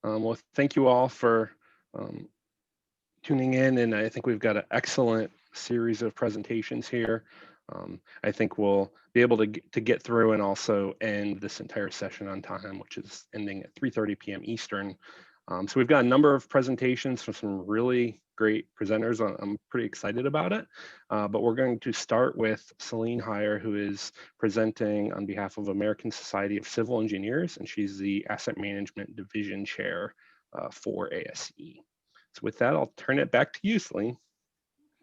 Well, thank you all for um, tuning in, and I think we've got an excellent series of presentations here. I think we'll be able to get through and also end this entire session on time, which is ending at 3:30 p.m. Eastern. So we've got a number of presentations from some really great presenters. I'm pretty excited about it, but we're going to start with Celine Heyer, who is presenting on behalf of American Society of Civil Engineers, and she's the Asset Management Division Chair for ASCE. So with that, I'll turn it back to you, Celine.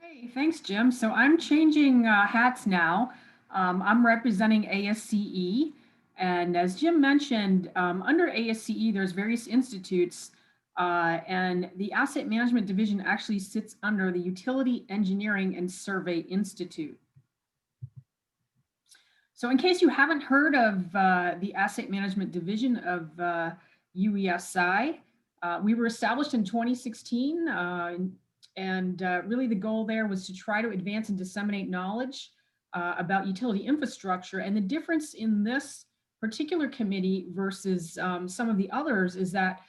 Hey, thanks, Jim. So I'm changing hats now. I'm representing ASCE. And as Jim mentioned, under ASCE, there's various institutes, and the Asset Management Division actually sits under the Utility Engineering and Survey Institute. So in case you haven't heard of the Asset Management Division of UESI, we were established in 2016, and really the goal there was to try to advance and disseminate knowledge about utility infrastructure. And the difference in this particular committee versus some of the others is that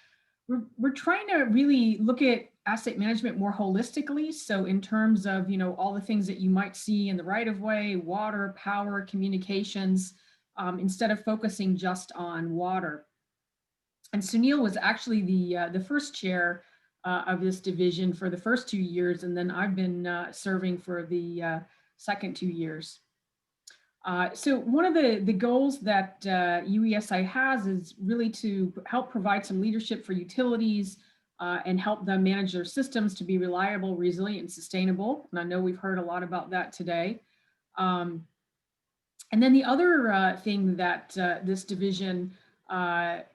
we're trying to really look at asset management more holistically. So in terms of, all the things that you might see in the right of way, water, power, communications, instead of focusing just on water. And Sunil was actually the first chair of this division for the first 2 years, and then I've been serving for the second 2 years. So one of the goals that UESI has is really to help provide some leadership for utilities and help them manage their systems to be reliable, resilient, and sustainable. And I know we've heard a lot about that today. And then the other thing that this division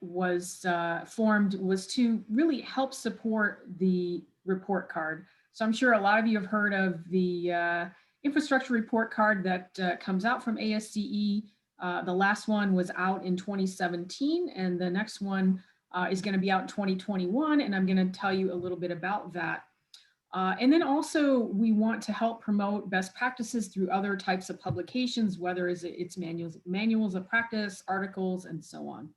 was formed was to really help support the report card. So I'm sure a lot of you have heard of the infrastructure report card that comes out from ASCE. The last one was out in 2017, and the next one is going to be out in 2021, and I'm going to tell you a little bit about that. And then also we want to help promote best practices through other types of publications, whether it's manuals of practice, articles, and so on.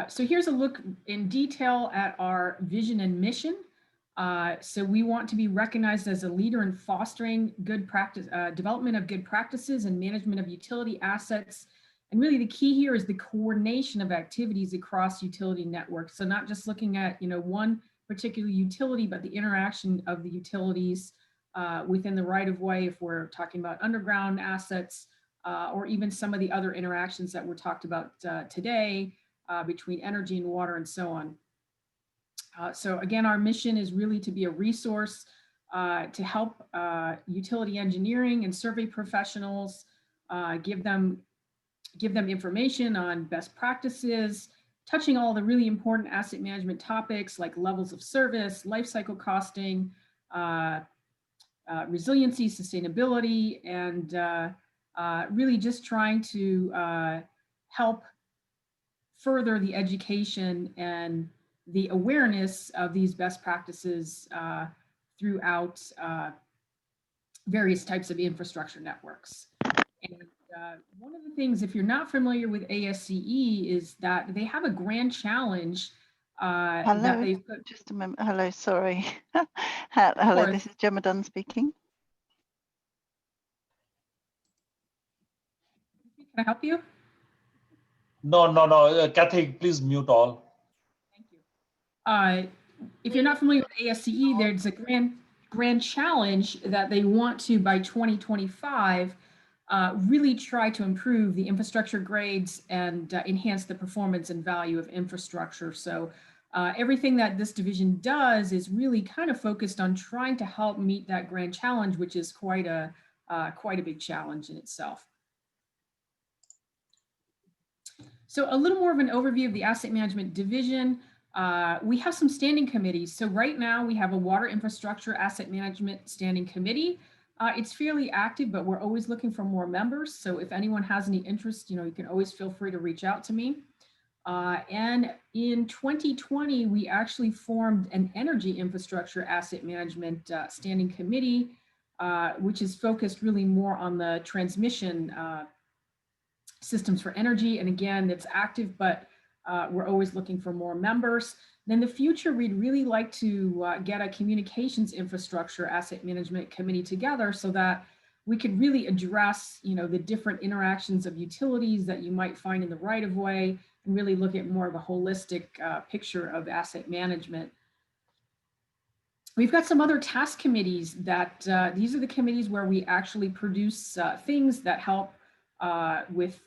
So here's a look in detail at our vision and mission. So we want to be recognized as a leader in fostering good practice, development of good practices and management of utility assets. And really the key here is the coordination of activities across utility networks. So not just looking at, one particular utility, but the interaction of the utilities within the right of way, if we're talking about underground assets, or even some of the other interactions that were talked about today between energy and water and so on. So again, our mission is really to be a resource to help utility engineering and survey professionals, give them information on best practices, touching all the really important asset management topics like levels of service, life cycle costing, resiliency, sustainability, and really just trying to help further the education and the awareness of these best practices throughout various types of infrastructure networks. And one of the things, if you're not familiar with ASCE, is that they have a grand challenge that they put. Just a moment. Hello, sorry. Hello, this is Gemma Dunn speaking. Can I help you? No. Kathy, please mute all. Thank you. If you're not familiar with ASCE, there's a grand challenge that they want to, by 2025, really try to improve the infrastructure grades and enhance the performance and value of infrastructure. So everything that this division does is really kind of focused on trying to help meet that grand challenge, which is quite a big challenge in itself. So a little more of an overview of the Asset Management Division. We have some standing committees. So right now we have a Water Infrastructure Asset Management Standing Committee. It's fairly active, but we're always looking for more members. So if anyone has any interest, you can always feel free to reach out to me. And in 2020, we actually formed an Energy Infrastructure Asset Management Standing Committee, which is focused really more on the transmission Systems for Energy. And again, it's active, but we're always looking for more members. Then the future, we'd really like to get a communications infrastructure asset management committee together so that we could really address, the different interactions of utilities that you might find in the right of way and really look at more of a holistic picture of asset management. We've got some other task committees that these are the committees where we actually produce things that help with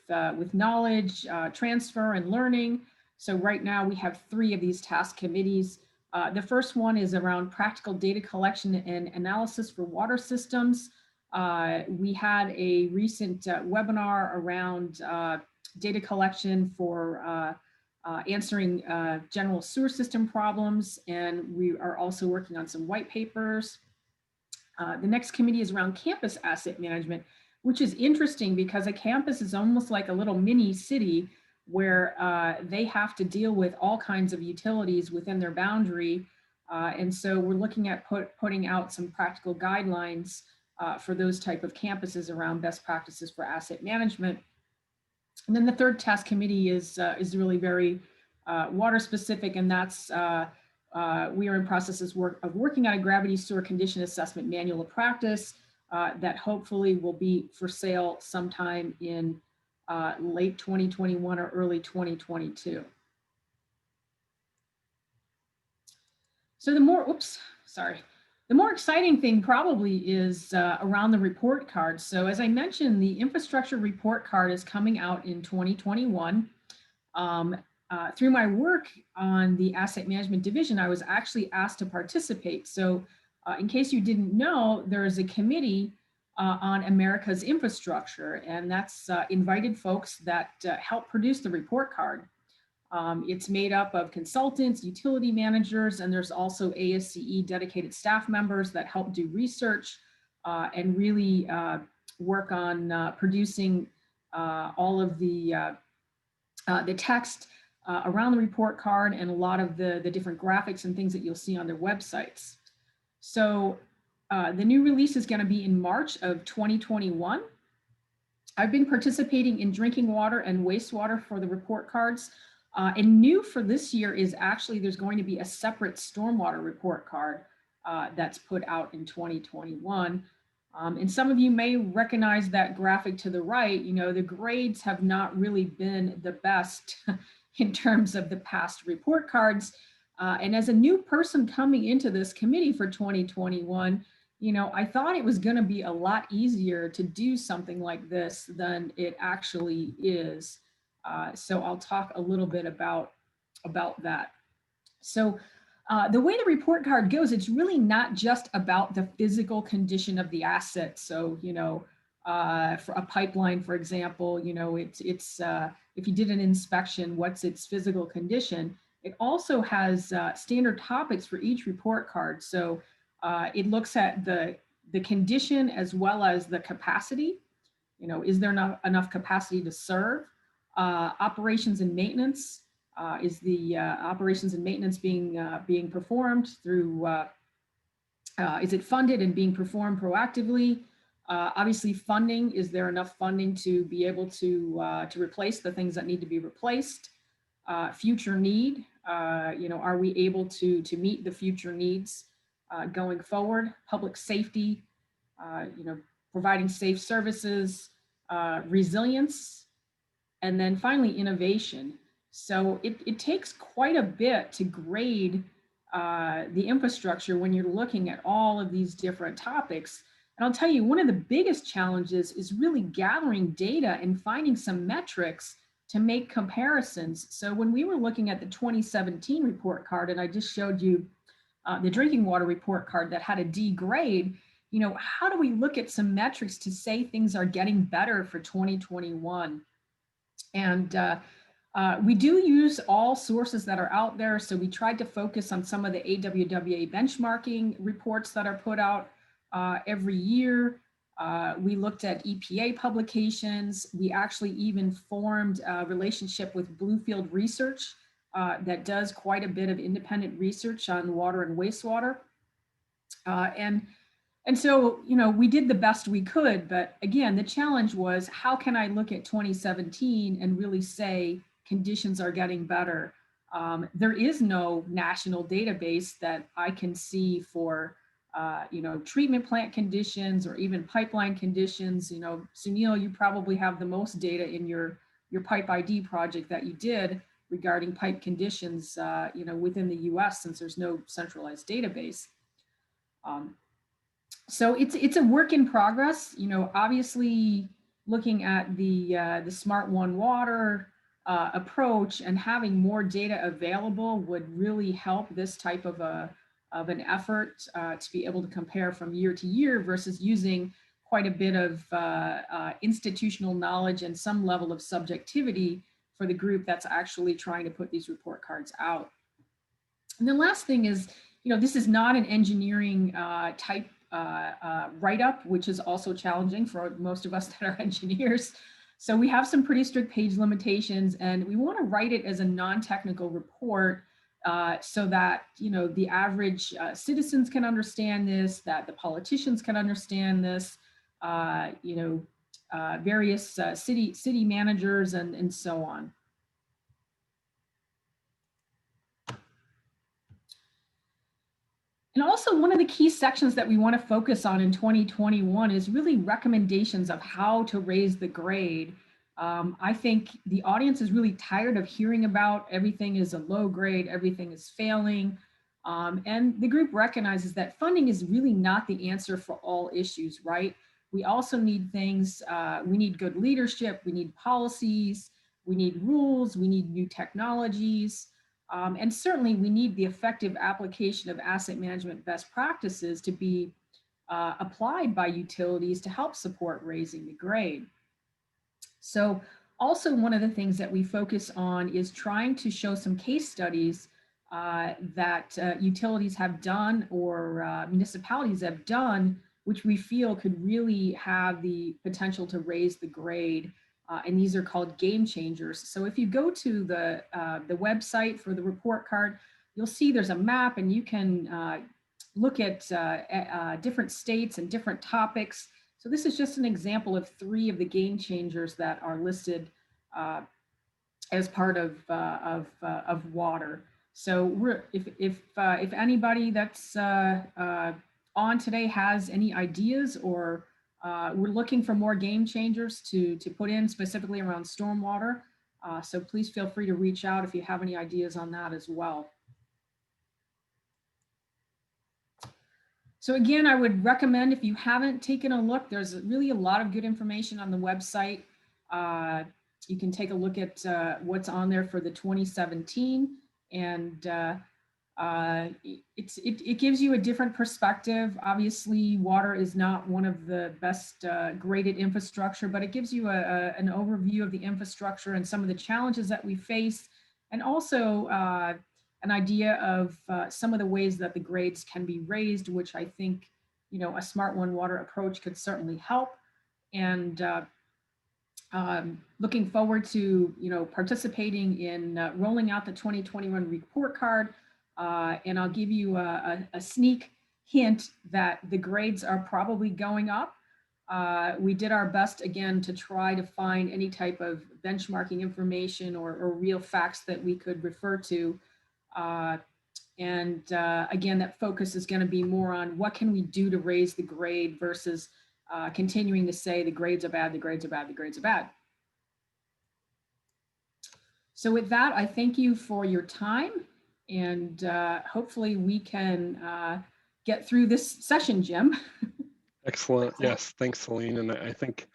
knowledge transfer and learning. So right now we have 3 of these task committees. The first one is around practical data collection and analysis for water systems. We had a recent webinar around data collection for answering general sewer system problems, and we are also working on some white papers. The next committee is around campus asset management, which is interesting because a campus is almost like a little mini city where they have to deal with all kinds of utilities within their boundary. And so we're looking at putting out some practical guidelines for those type of campuses around best practices for asset management. And then the third task committee is really very water specific, and that's we are in processes of working on a gravity sewer condition assessment manual of practice that hopefully will be for sale sometime in late 2021 or early 2022. So the more exciting thing probably is around the report card. So as I mentioned, the infrastructure report card is coming out in 2021. Through my work on the asset management division, I was actually asked to participate. So in case you didn't know, there is a committee on America's infrastructure, and that's invited folks that help produce the report card. It's made up of consultants, utility managers, and there's also ASCE dedicated staff members that help do research and really work on producing all of the text around the report card and a lot of the different graphics and things that you'll see on their websites. So the new release is going to be in March of 2021. I've been participating in drinking water and wastewater for the report cards. And new for this year is actually there's going to be a separate stormwater report card that's put out in 2021. And some of you may recognize that graphic to the right. The grades have not really been the best in terms of the past report cards. And as a new person coming into this committee for 2021, I thought it was going to be a lot easier to do something like this than it actually is. So I'll talk a little bit about that. So the way the report card goes, it's really not just about the physical condition of the asset. So, for a pipeline, for example, it's if you did an inspection, what's its physical condition? It also has standard topics for each report card. So it looks at the condition as well as the capacity. Is there not enough capacity to serve? Operations and maintenance. Is the operations and maintenance being performed through, is it funded and being performed proactively? Obviously funding, is there enough funding to be able to replace the things that need to be replaced? Future need, are we able to meet the future needs going forward? Public safety, providing safe services, resilience, and then finally innovation. So it takes quite a bit to grade the infrastructure when you're looking at all of these different topics. And I'll tell you, one of the biggest challenges is really gathering data and finding some metrics to make comparisons. So when we were looking at the 2017 report card, and I just showed you the drinking water report card that had a D grade, how do we look at some metrics to say things are getting better for 2021? And we do use all sources that are out there. So we tried to focus on some of the AWWA benchmarking reports that are put out every year. We looked at EPA publications. We actually even formed a relationship with Bluefield Research that does quite a bit of independent research on water and wastewater. And And so, we did the best we could, but again, the challenge was, how can I look at 2017 and really say conditions are getting better? There is no national database that I can see for, treatment plant conditions or even pipeline conditions. Sunil, you probably have the most data in your Pipe ID project that you did regarding pipe conditions, within the US, since there's no centralized database. So it's a work in progress. Obviously looking at the Smart One Water approach and having more data available would really help this type of an effort to be able to compare from year to year versus using quite a bit of institutional knowledge and some level of subjectivity for the group that's actually trying to put these report cards out. And the last thing is, this is not an engineering type write-up, which is also challenging for most of us that are engineers. So we have some pretty strict page limitations, and we want to write it as a non-technical report so that the average citizens can understand this, that the politicians can understand this, various city managers and so on. And also, one of the key sections that we want to focus on in 2021 is really recommendations of how to raise the grade. I think the audience is really tired of hearing about everything is a low grade, everything is failing. And the group recognizes that funding is really not the answer for all issues, right? We also need things, we need good leadership, we need policies, we need rules, we need new technologies. And certainly we need the effective application of asset management best practices to be applied by utilities to help support raising the grade. So also one of the things that we focus on is trying to show some case studies that utilities have done or municipalities have done, which we feel could really have the potential to raise the grade. And these are called game changers. So if you go to the website for the report card, you'll see there's a map, and you can look at different states and different topics. So this is just an example of 3 of the game changers that are listed as part of water. So if anybody that's on today has any ideas, or we're looking for more game changers to put in specifically around stormwater. So please feel free to reach out if you have any ideas on that as well. So again, I would recommend, if you haven't taken a look, there's really a lot of good information on the website. You can take a look at what's on there for the 2017, and it gives you a different perspective. Obviously, water is not one of the best graded infrastructure, but it gives you an overview of the infrastructure and some of the challenges that we face, and also an idea of some of the ways that the grades can be raised, which I think, a Smart One Water approach could certainly help. And looking forward to, participating in rolling out the 2021 report card. And I'll give you a sneak hint that the grades are probably going up. We did our best, again, to try to find any type of benchmarking information or real facts that we could refer to. Again, that focus is going to be more on what can we do to raise the grade versus continuing to say the grades are bad, the grades are bad, the grades are bad. So with that, I thank you for your time, and hopefully we can get through this session, Jim. Excellent. Yes, thanks, Celine. And I think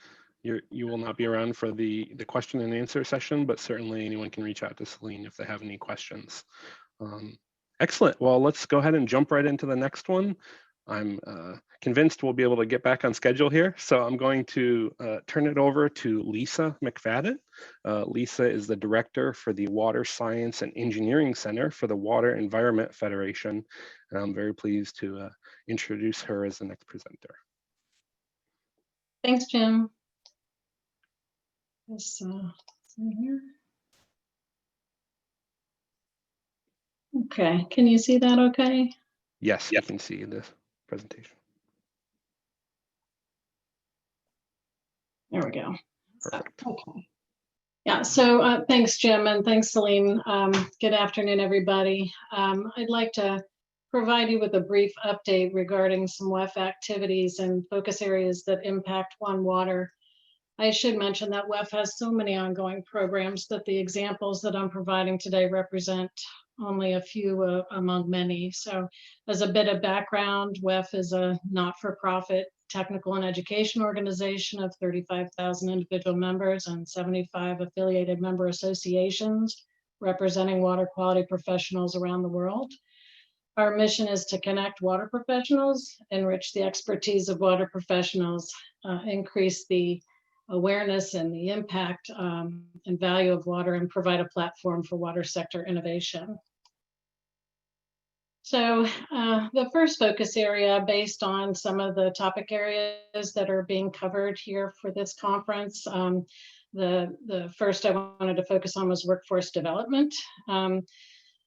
you will not be around for the question and answer session, but certainly anyone can reach out to Celine if they have any questions. Excellent. Well, let's go ahead and jump right into the next one. I'm convinced we'll be able to get back on schedule here. So I'm going to turn it over to Lisa McFadden. Lisa is the director for the Water Science and Engineering Center for the Water Environment Federation. And I'm very pleased to introduce her as the next presenter. Thanks, Jim. This here. Okay, can you see that okay? Yes, you can see this presentation. There we go. Perfect. Okay. Yeah, so thanks, Jim, and thanks, Celine. Good afternoon, everybody. I'd like to provide you with a brief update regarding some WEF activities and focus areas that impact One Water. I should mention that WEF has so many ongoing programs that the examples that I'm providing today represent only a few among many. So as a bit of background, WEF is a not-for-profit technical and education organization of 35,000 individual members and 75 affiliated member associations representing water quality professionals around the world. Our mission is to connect water professionals, enrich the expertise of water professionals, increase the awareness and the impact and value of water, and provide a platform for water sector innovation. So the first focus area, based on some of the topic areas that are being covered here for this conference, the first I wanted to focus on was workforce development.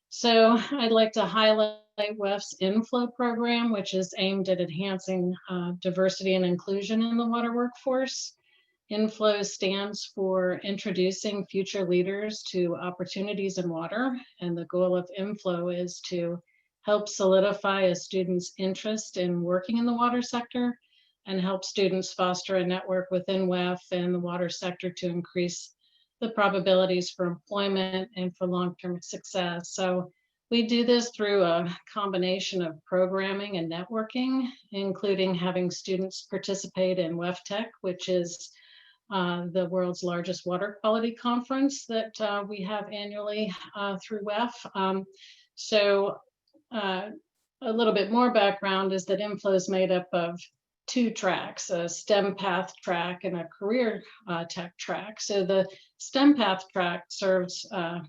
So I'd like to highlight WEF's Inflow program, which is aimed at enhancing diversity and inclusion in the water workforce. Inflow stands for Introducing Future Leaders to Opportunities in Water, and the goal of Inflow is to help solidify a student's interest in working in the water sector and help students foster a network within WEF and the water sector to increase the probabilities for employment and for long-term success. So we do this through a combination of programming and networking, including having students participate in WEF Tech, which is the world's largest water quality conference that we have annually through WEF. A little bit more background is that Inflow is made up of two tracks, a STEM path track and a career tech track. So the STEM path track serves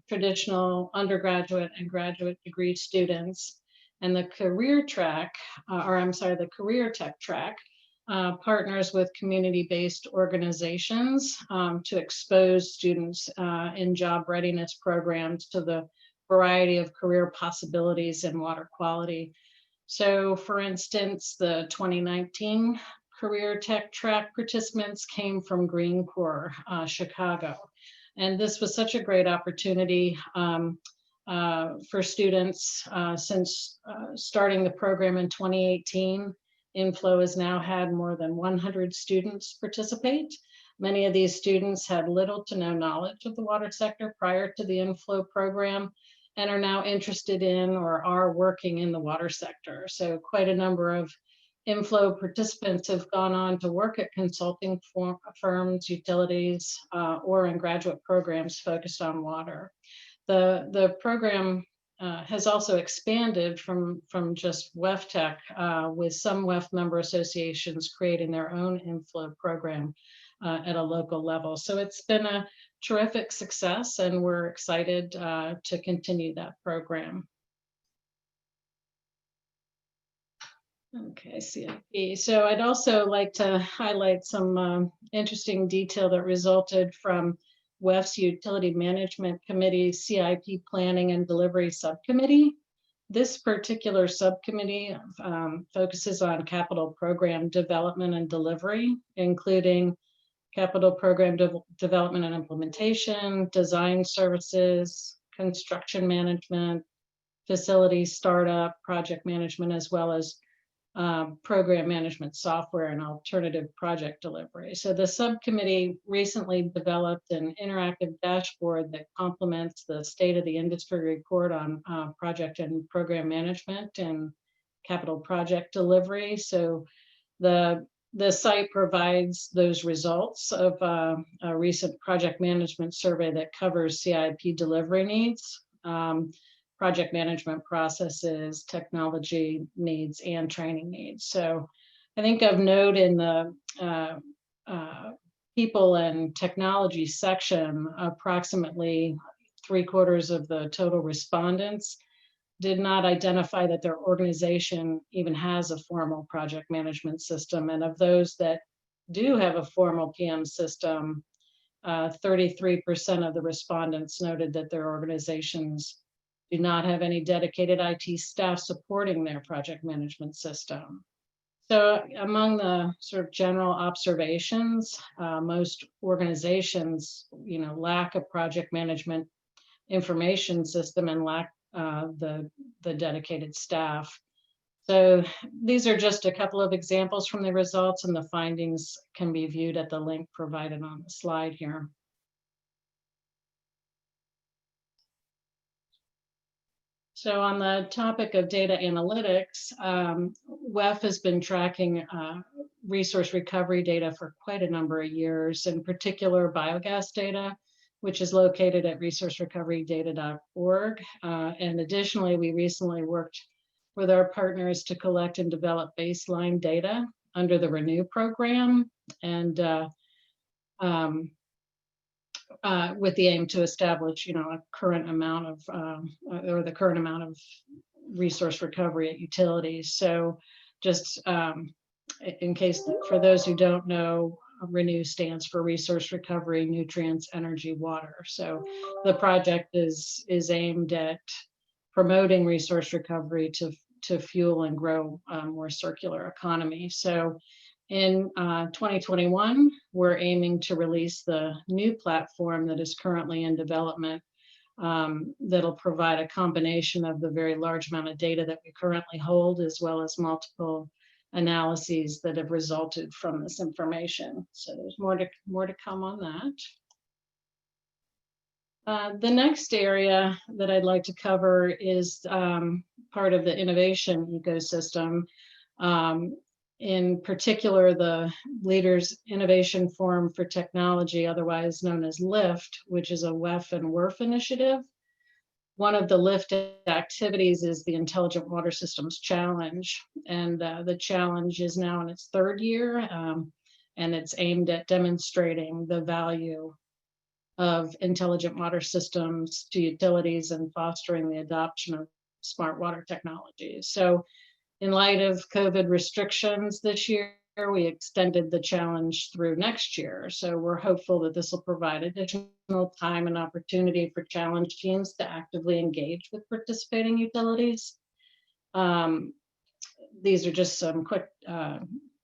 traditional undergraduate and graduate degree students, and the career track, the career tech track partners with community-based organizations to expose students in job readiness programs to the variety of career possibilities in water quality. So for instance, the 2019 Career Tech Track participants came from Green Corps, Chicago. And this was such a great opportunity for students since starting the program in 2018. Inflow has now had more than 100 students participate. Many of these students had little to no knowledge of the water sector prior to the Inflow program and are now interested in or are working in the water sector. So quite a number of Inflow participants have gone on to work at consulting firms, utilities, or in graduate programs focused on water. The program has also expanded from just WEF Tech, with some WEF member associations creating their own Inflow program at a local level. So it's been a terrific success, and we're excited to continue that program. Okay, CIP. So I'd also like to highlight some interesting detail that resulted from WEF's Utility Management Committee CIP Planning and Delivery Subcommittee. This particular subcommittee focuses on capital program development and delivery, including capital program development and implementation, design services, construction management, facility startup, project management, as well as program management software and alternative project delivery. So the subcommittee recently developed an interactive dashboard that complements the State of the Industry report on project and program management and capital project delivery. So the site provides those results of a recent project management survey that covers CIP delivery needs, project management processes, technology needs, and training needs. So I think of note in the people and technology section, approximately 3/4 of the total respondents did not identify that their organization even has a formal project management system. And of those that do have a formal PM system, 33% of the respondents noted that their organizations do not have any dedicated IT staff supporting their project management system. So among the sort of general observations, most organizations, lack a project management information system and lack the dedicated staff. So these are just a couple of examples from the results, and the findings can be viewed at the link provided on the slide here. So on the topic of data analytics, WEF has been tracking resource recovery data for quite a number of years, in particular biogas data, which is located at resourcerecoverydata.org. And additionally, we recently worked with our partners to collect and develop baseline data under the Renew program, and with the aim to establish, a current amount of, or the current amount of resource recovery at utilities. So just in case, for those who don't know, Renew stands for Resource Recovery, Nutrients, Energy, Water. So the project is aimed at promoting resource recovery to fuel and grow a more circular economy. So in 2021, we're aiming to release the new platform that is currently in development, that'll provide a combination of the very large amount of data that we currently hold, as well as multiple analyses that have resulted from this information. So there's more to come on that. The next area that I'd like to cover is part of the innovation ecosystem. In particular, the Leaders Innovation Forum for Technology, otherwise known as LIFT, which is a WEF and WERF initiative. One of the LIFT activities is the Intelligent Water Systems Challenge. And the challenge is now in its third year, and it's aimed at demonstrating the value of intelligent water systems to utilities and fostering the adoption of smart water technologies. So in light of COVID restrictions this year, we extended the challenge through next year. So we're hopeful that this will provide additional time and opportunity for challenge teams to actively engage with participating utilities. These are just some quick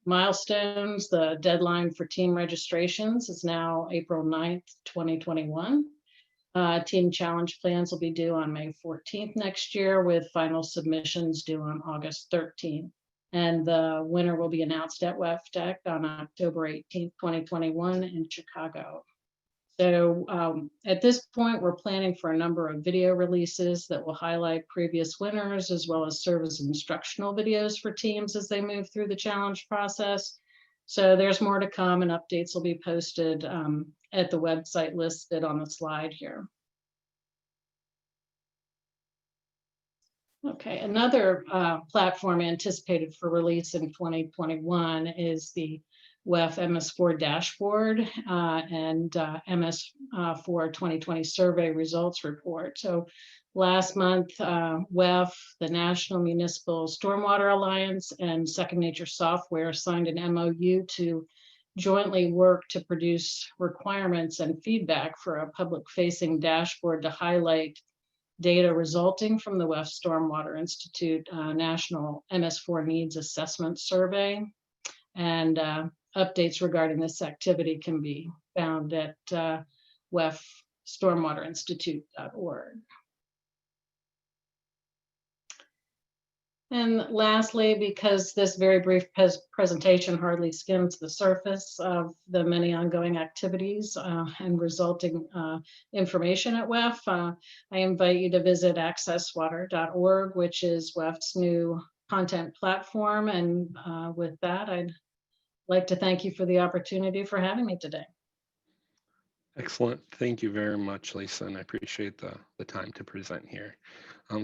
milestones. The deadline for team registrations is now April 9th, 2021. Team challenge plans will be due on May 14th next year, with final submissions due on August 13th. And the winner will be announced at WEFTEC on October 18th, 2021 in Chicago. So at this point, we're planning for a number of video releases that will highlight previous winners, as well as serve as instructional videos for teams as they move through the challenge process. So there's more to come, and updates will be posted at the website listed on the slide here. Okay, another platform anticipated for release in 2021 is the WEF MS4 dashboard and MS4 2020 survey results report. So last month, WEF, the National Municipal Stormwater Alliance, and Second Nature Software signed an MOU to jointly work to produce requirements and feedback for a public-facing dashboard to highlight data resulting from the WEF Stormwater Institute National MS4 Needs Assessment Survey. And updates regarding this activity can be found at wefstormwaterinstitute.org. And lastly, because this very brief presentation hardly skims the surface of the many ongoing activities and resulting information at WEF, I invite you to visit accesswater.org, which is WEF's new content platform. And with that, I'd like to thank you for the opportunity for having me today. Excellent. Thank you very much, Lisa, and I appreciate the time to present here.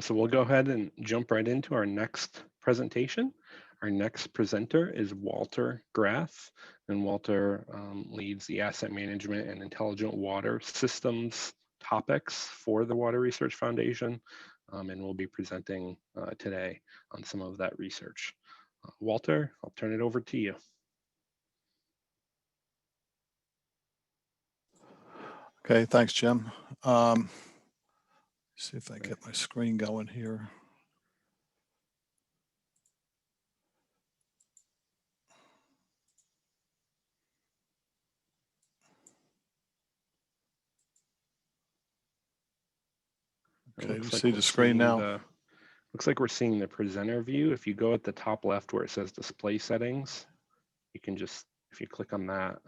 So we'll go ahead and jump right into our next presentation. Our next presenter is Walter Graff, and Walter leads the asset management and intelligent water systems topics for the Water Research Foundation, and will be presenting today on some of that research. Walter, I'll turn it over to you. Okay, thanks, Jim. See if I get my screen going here. It Okay, do you looks like see we're the screen seeing now? looks like we're seeing the presenter view. If you go at the top left where it says display settings, you can just, if you click on that,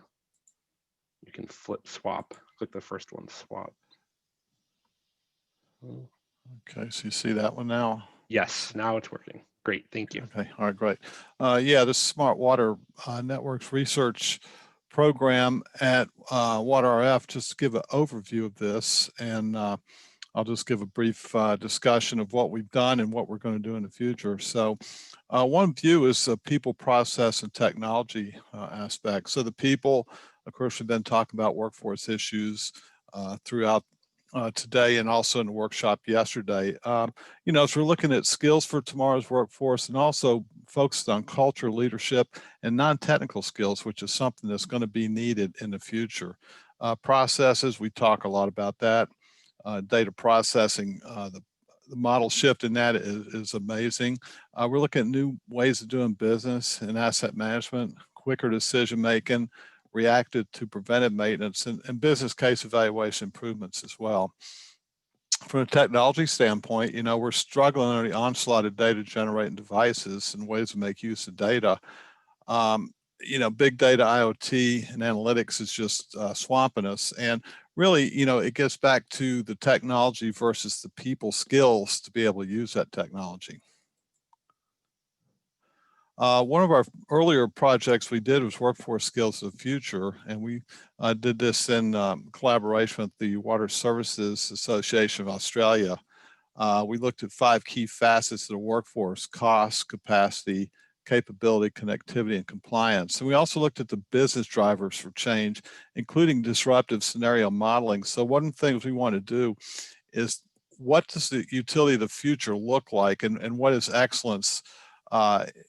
you can swap. Click the first one, swap. Okay, so you see that one now? Yes, now it's working. Great, thank you. Okay, all right, great. Yeah, the Smart Water Networks Research Program at WaterRF, just to give an overview of this, and I'll just give a brief discussion of what we've done and what we're going to do in the future. So one view is the people, process, and technology aspect. So the people, of course, we've been talking about workforce issues throughout today and also in the workshop yesterday. You know, as we're looking at skills for tomorrow's workforce and also focused on culture, leadership, and non-technical skills, which is something that's going to be needed in the future. Processes, we talk a lot about that. Data processing, the model shift in that is amazing. We're looking at new ways of doing business and asset management, quicker decision making, reacted to preventive maintenance, and business case evaluation improvements as well. From a technology standpoint, you know, we're struggling under the onslaught of data generating devices and ways to make use of data. You know, big data, IoT, and analytics is just swamping us. And really, you know, it gets back to the technology versus the people skills to be able to use that technology. One of our earlier projects we did was Workforce Skills of the Future, and we did this in collaboration with the Water Services Association of Australia. We looked at 5 key facets of the workforce: cost, capacity, capability, connectivity, and compliance. And we also looked at the business drivers for change, including disruptive scenario modeling. So one of the things we want to do is, what does the utility of the future look like, and what is excellence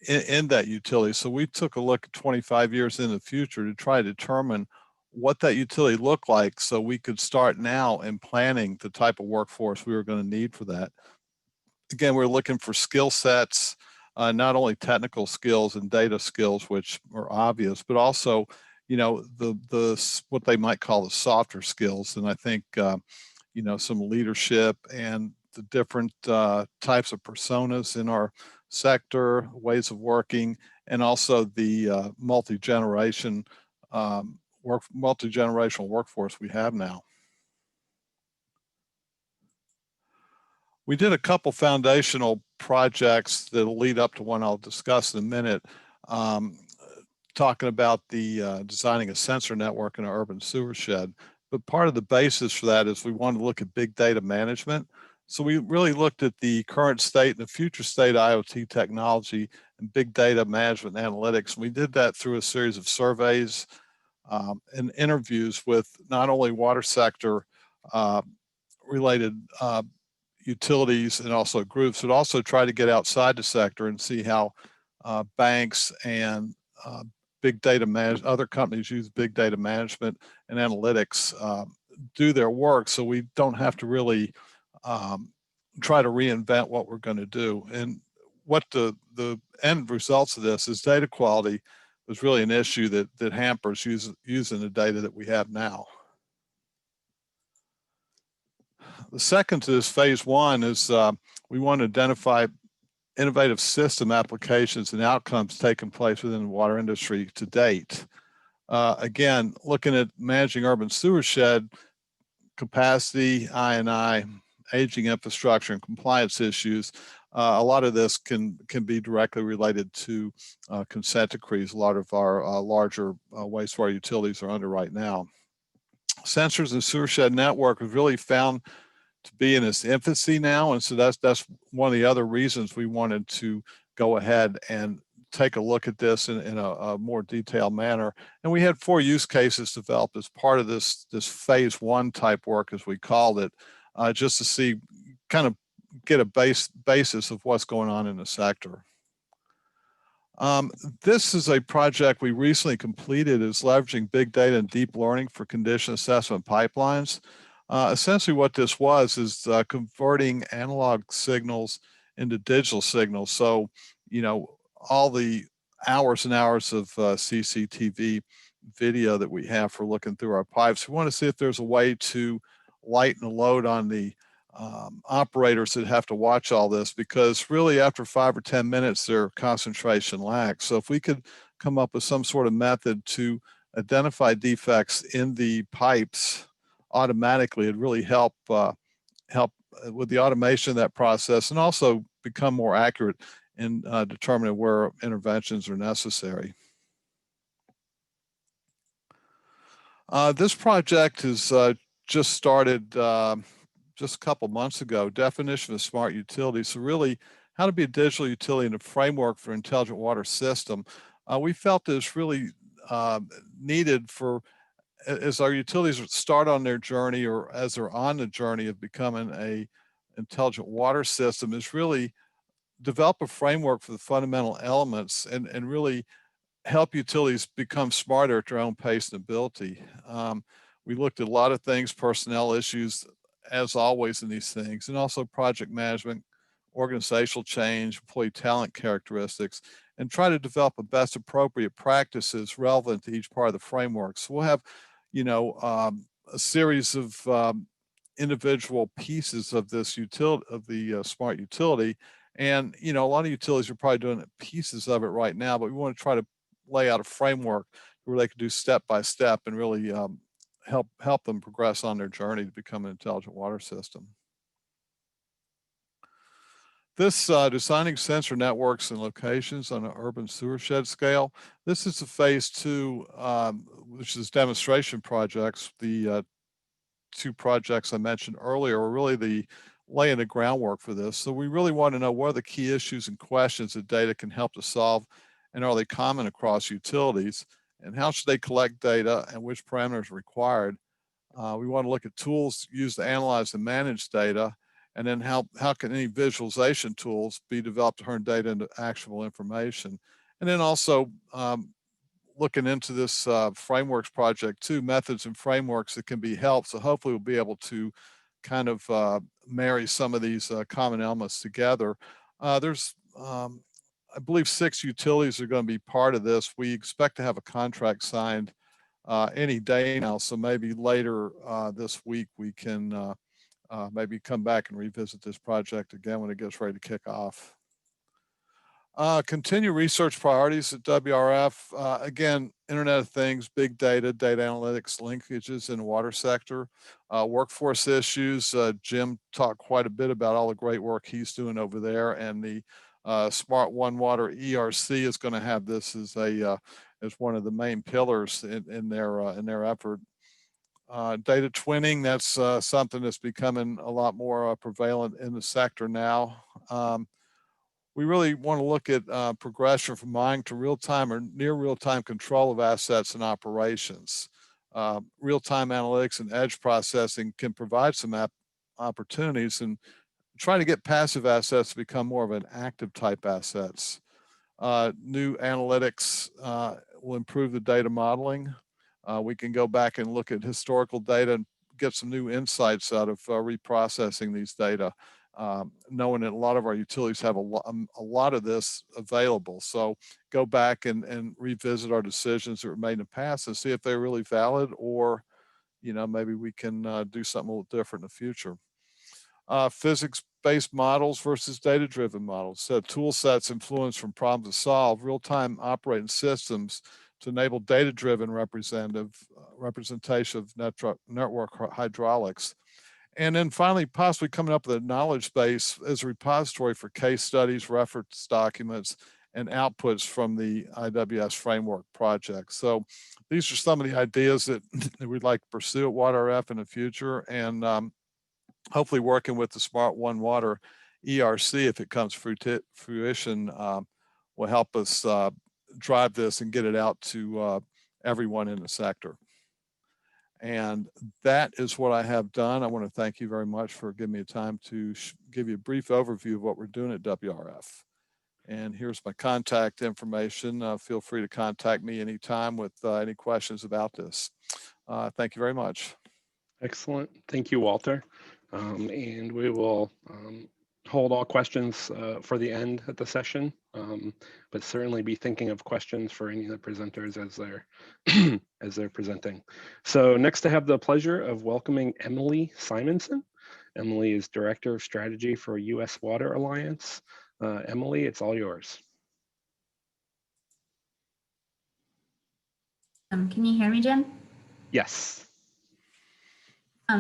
in that utility? So we took a look at 25 years in the future to try to determine what that utility looked like so we could start now in planning the type of workforce we were going to need for that. Again, we're looking for skill sets, not only technical skills and data skills, which are obvious, but also, you know, the what they might call the softer skills. And I think, you know, some leadership and the different types of personas in our sector, ways of working, and also the multi-generational workforce we have now. We did a couple foundational projects that'll lead up to one I'll discuss in a minute, talking about the designing a sensor network in an urban sewer shed. But part of the basis for that is we wanted to look at big data management. So we really looked at the current state and the future state of IoT technology and big data management and analytics. And we did that through a series of surveys and interviews with not only water sector related utilities and also groups, but also try to get outside the sector and see how banks and big data other companies use big data management and analytics do their work, so we don't have to really try to reinvent what we're going to do. And what the end results of this is data quality was really an issue that hampers using the data that we have now. The second to this phase one is we want to identify innovative system applications and outcomes taking place within the water industry to date. Again, looking at managing urban sewer shed capacity, I&I, aging infrastructure, and compliance issues. A lot of this can be directly related to consent decrees. A lot of our larger wastewater utilities are under right now. Sensors and sewer shed network is really found to be in its infancy now, and so that's one of the other reasons we wanted to go ahead and take a look at this in a more detailed manner. And we had 4 use cases developed as part of this phase one type work, as we called it, just to see, kind of get a basis of what's going on in the sector. This is a project we recently completed, is leveraging big data and deep learning for condition assessment pipelines. Essentially what this was is converting analog signals into digital signals. So, you know, all the hours and hours of CCTV video that we have for looking through our pipes, we want to see if there's a way to lighten the load on the operators that have to watch all this, because really after 5 or 10 minutes, their concentration lacks. So if we could come up with some sort of method to identify defects in the pipes automatically, it'd really help with the automation of that process, and also become more accurate in determining where interventions are necessary. This project has just started just a couple months ago. Definition of smart utility. So really, how to be a digital utility in a framework for intelligent water system. We felt this really needed for, as our utilities start on their journey, or as they're on the journey of becoming a intelligent water system, is really develop a framework for the fundamental elements, and really help utilities become smarter at their own pace and ability. We looked at a lot of things, personnel issues, as always in these things, and also project management, organizational change, employee talent characteristics, and try to develop a best appropriate practices relevant to each part of the framework. So we'll have, a series of individual pieces of this utility, of the smart utility. And, a lot of utilities are probably doing pieces of it right now, but we want to try to lay out a framework where they can do step by step and really help them progress on their journey to become an intelligent water system. This designing sensor networks and locations on an urban sewer shed scale. This is a phase 2, which is demonstration projects. The 2 projects I mentioned earlier are really the laying the groundwork for this. So we really want to know what are the key issues and questions that data can help to solve, and are they common across utilities, and how should they collect data, and which parameters are required. We want to look at tools used to analyze and manage data, and then how can any visualization tools be developed to turn data into actionable information. And then also looking into this frameworks project too, methods and frameworks that can be helped. So hopefully we'll be able to kind of marry some of these common elements together. There's I believe 6 utilities are going to be part of this. We expect to have a contract signed any day now, so maybe later this week we can maybe come back and revisit this project again when it gets ready to kick off. Continue research priorities at WRF. Again, Internet of Things, big data, data analytics, linkages in the water sector, workforce issues. Jim talked quite a bit about all the great work he's doing over there, and the Smart One Water ERC is going to have this as one of the main pillars in their effort. Data twinning, that's something that's becoming a lot more prevalent in the sector now. We really want to look at progression from mining to real-time or near real-time control of assets and operations. Real-time analytics and edge processing can provide some opportunities, and trying to get passive assets to become more of an active type assets. New analytics will improve the data modeling. We can go back and look at historical data and get some new insights out of reprocessing these data, knowing that a lot of our utilities have a lot of this available. So go back and revisit our decisions that were made in the past and see if they're really valid, or maybe we can do something a little different in the future. Physics-based models versus data-driven models. So tool sets influence from problems to solve, real-time operating systems to enable data-driven representation of network hydraulics. And then finally, possibly coming up with a knowledge base as a repository for case studies, reference documents, and outputs from the IWS framework project. So these are some of the ideas that we'd like to pursue at WaterRF in the future, and hopefully working with the Smart One Water ERC, if it comes to fruition, will help us drive this and get it out to everyone in the sector. And that is what I have done. I want to thank you very much for giving me time to give you a brief overview of what we're doing at WRF. And here's my contact information. Feel free to contact me anytime with any questions about this. Thank you very much. Excellent. Thank you, Walter. And we will hold all questions for the end of the session, but certainly be thinking of questions for any of the presenters as they're presenting. So next, I have the pleasure of welcoming Emily Simonson. Emily is Director of Strategy for U.S. Water Alliance. Emily, it's all yours. Can you hear me, Jim? Yes.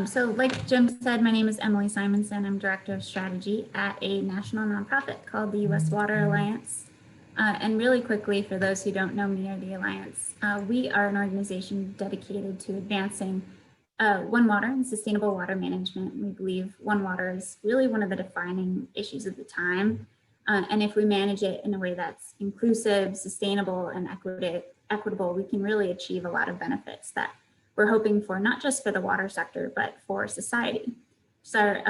So like Jim said, my name is Emily Simonson. I'm Director of Strategy at a national nonprofit called the U.S. Water Alliance. And really quickly, for those who don't know me or the Alliance, we are an organization dedicated to advancing One Water and sustainable water management. We believe One Water is really one of the defining issues of the time. And if we manage it in a way that's inclusive, sustainable, and equitable, we can really achieve a lot of benefits that we're hoping for, not just for the water sector, but for society. So,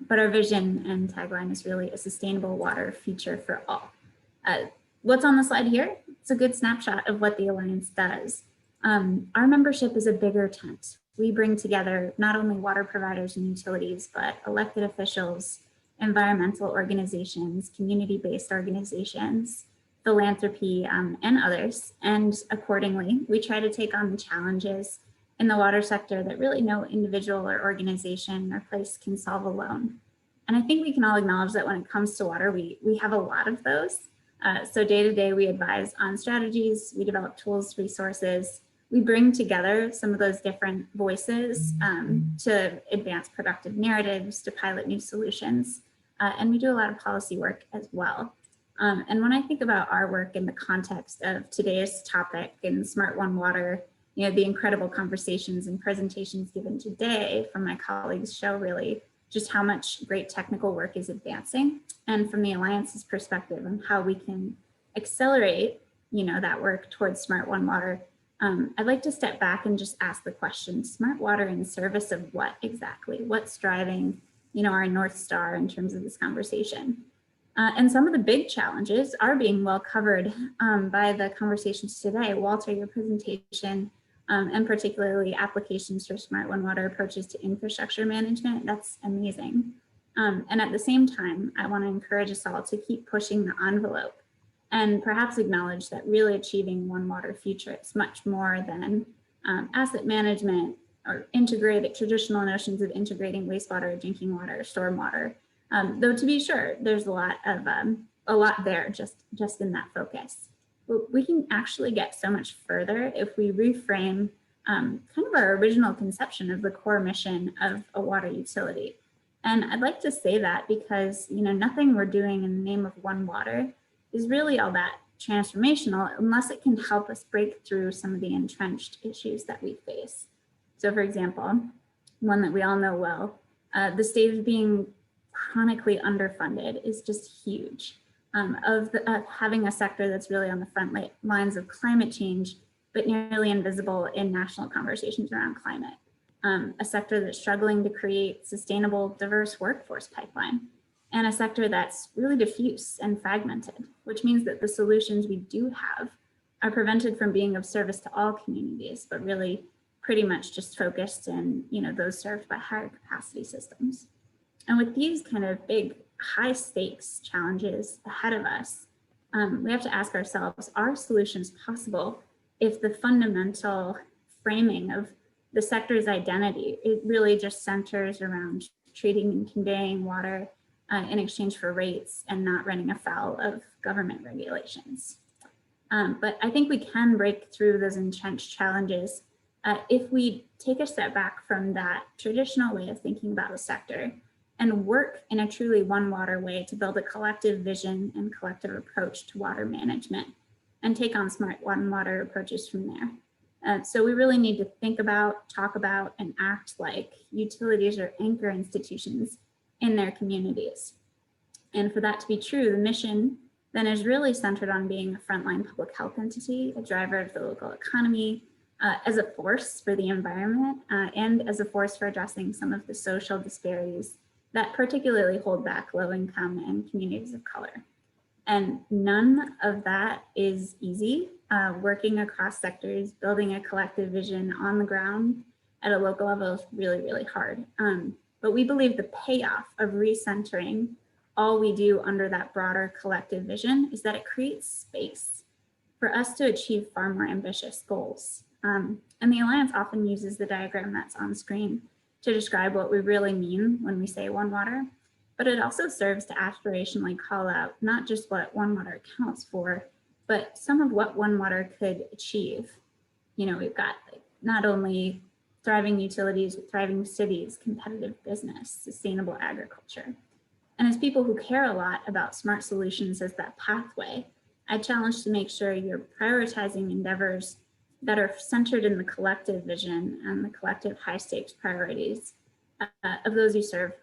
but our vision and tagline is really a sustainable water future for all. What's on the slide here? It's a good snapshot of what the Alliance does. Our membership is a bigger tent. We bring together not only water providers and utilities, but elected officials, environmental organizations, community-based organizations, philanthropy, and others. And accordingly, we try to take on the challenges in the water sector that really no individual or organization or place can solve alone. And I think we can all acknowledge that when it comes to water, we have a lot of those. So day to day, we advise on strategies, we develop tools, resources, we bring together some of those different voices to advance productive narratives, to pilot new solutions, and we do a lot of policy work as well. And when I think about our work in the context of today's topic in Smart One Water, you know, the incredible conversations and presentations given today from my colleagues show really just how much great technical work is advancing, and from the Alliance's perspective on how we can accelerate, you know, that work towards Smart One Water. I'd like to step back and just ask the question: Smart Water in service of what exactly? What's driving, you know, our North Star in terms of this conversation? And some of the big challenges are being well covered by the conversations today. Walter, your presentation, and particularly applications for Smart One Water approaches to infrastructure management, that's amazing. And at the same time, I want to encourage us all to keep pushing the envelope and perhaps acknowledge that really achieving One Water future is much more than asset management or traditional notions of integrating wastewater, drinking water, stormwater. Though to be sure, there's a lot there just in that focus. But we can actually get so much further if we reframe kind of our original conception of the core mission of a water utility. And I'd like to say that because, you know, nothing we're doing in the name of One Water is really all that transformational unless it can help us break through some of the entrenched issues that we face. So for example, one that we all know well, the state of being chronically underfunded is just huge. Having a sector that's really on the front lines of climate change, but nearly invisible in national conversations around climate. A sector that's struggling to create sustainable, diverse workforce pipeline, and a sector that's really diffuse and fragmented, which means that the solutions we do have are prevented from being of service to all communities, but really pretty much just focused in, you know, those served by higher capacity systems. And with these kind of big, high stakes challenges ahead of us, we have to ask ourselves, are solutions possible if the fundamental framing of the sector's identity, it really just centers around treating and conveying water in exchange for rates and not running afoul of government regulations. But I think we can break through those entrenched challenges if we take a step back from that traditional way of thinking about the sector and work in a truly One Water way to build a collective vision and collective approach to water management and take on Smart One Water approaches from there. So we really need to think about, talk about, and act like utilities are anchor institutions in their communities. And for that to be true, the mission then is really centered on being a frontline public health entity, a driver of the local economy, as a force for the environment, and as a force for addressing some of the social disparities that particularly hold back low income and communities of color. And none of that is easy. Working across sectors, building a collective vision on the ground at a local level is really, really hard. But we believe the payoff of recentering all we do under that broader collective vision is that it creates space for us to achieve far more ambitious goals. And the Alliance often uses the diagram that's on screen to describe what we really mean when we say One Water, but it also serves to aspirationally call out not just what One Water counts for, but some of what One Water could achieve. You know, we've got like, not only thriving utilities, but thriving cities, competitive business, sustainable agriculture. And as people who care a lot about smart solutions as that pathway, I challenge to make sure you're prioritizing endeavors that are centered in the collective vision and the collective high stakes priorities of those you serve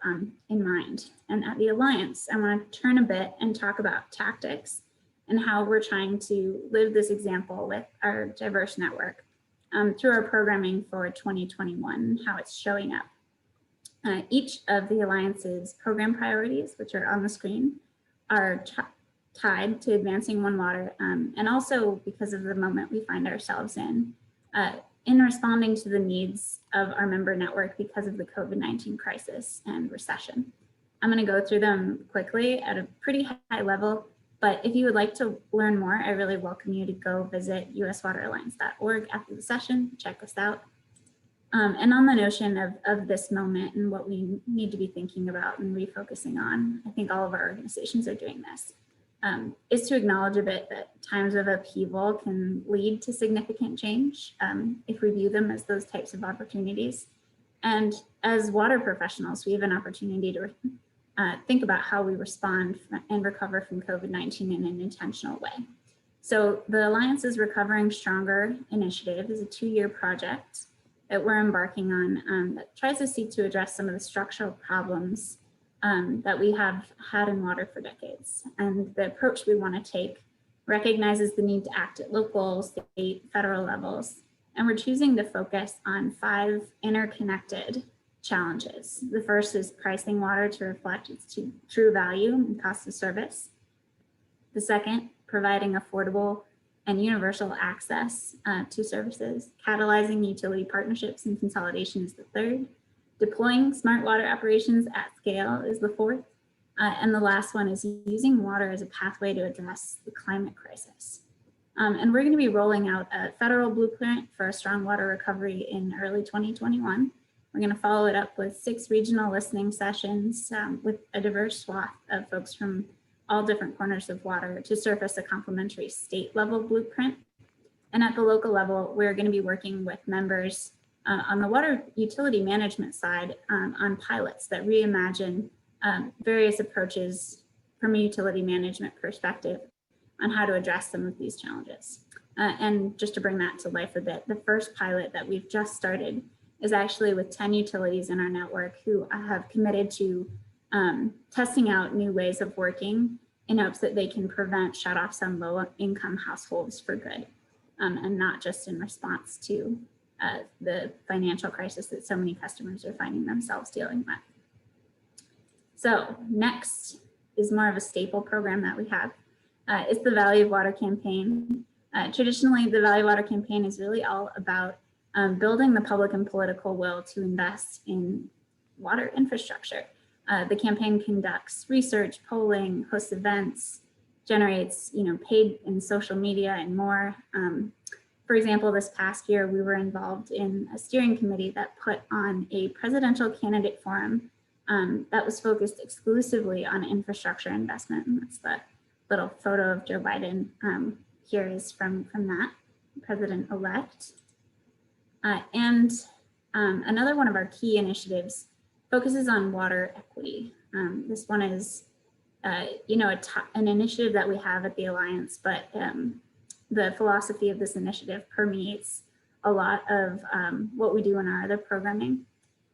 in mind. And at the Alliance, I want to turn a bit and talk about tactics and how we're trying to live this example with our diverse network through our programming for 2021, how it's showing up. Each of the Alliance's program priorities, which are on the screen, are tied to advancing One Water, and also because of the moment we find ourselves in responding to the needs of our member network because of the COVID-19 crisis and recession. I'm going to go through them quickly at a pretty high level, but if you would like to learn more, I really welcome you to go visit uswateralliance.org after the session, check us out. And on the notion of this moment and what we need to be thinking about and refocusing on, I think all of our organizations are doing this, is to acknowledge a bit that times of upheaval can lead to significant change if we view them as those types of opportunities. And as water professionals, we have an opportunity to think about how we respond and recover from COVID-19 in an intentional way. So the Alliance's Recovering Stronger initiative is a 2-year project that we're embarking on that tries to seek to address some of the structural problems that we have had in water for decades. And the approach we want to take recognizes the need to act at local, state, federal levels. And we're choosing to focus on 5 interconnected challenges. The first is pricing water to reflect its true value and cost of service. The second, providing affordable and universal access to services. Catalyzing utility partnerships and consolidation is the third. Deploying smart water operations at scale is the fourth. And the last one is using water as a pathway to address the climate crisis. And we're going to be rolling out a federal blueprint for a strong water recovery in early 2021. We're going to follow it up with 6 regional listening sessions with a diverse swath of folks from all different corners of water to surface a complementary state level blueprint. And at the local level, we're going to be working with members on the water utility management side on pilots that reimagine various approaches from a utility management perspective on how to address some of these challenges. And just to bring that to life a bit, the first pilot that we've just started is actually with 10 utilities in our network who have committed to testing out new ways of working in hopes that they can prevent shutoffs on low income households for good, and not just in response to the financial crisis that so many customers are finding themselves dealing with. So next is more of a staple program that we have. It's the Value of Water campaign. Traditionally, the Value of Water campaign is really all about building the public and political will to invest in water infrastructure. The campaign conducts research, polling, hosts events, generates paid in social media and more. For example, this past year, we were involved in a steering committee that put on a presidential candidate forum that was focused exclusively on infrastructure investment. And that's the little photo of Joe Biden here is from that, president-elect. And another one of our key initiatives focuses on water equity. This one is, an initiative that we have at the Alliance, but the philosophy of this initiative permeates a lot of what we do in our other programming.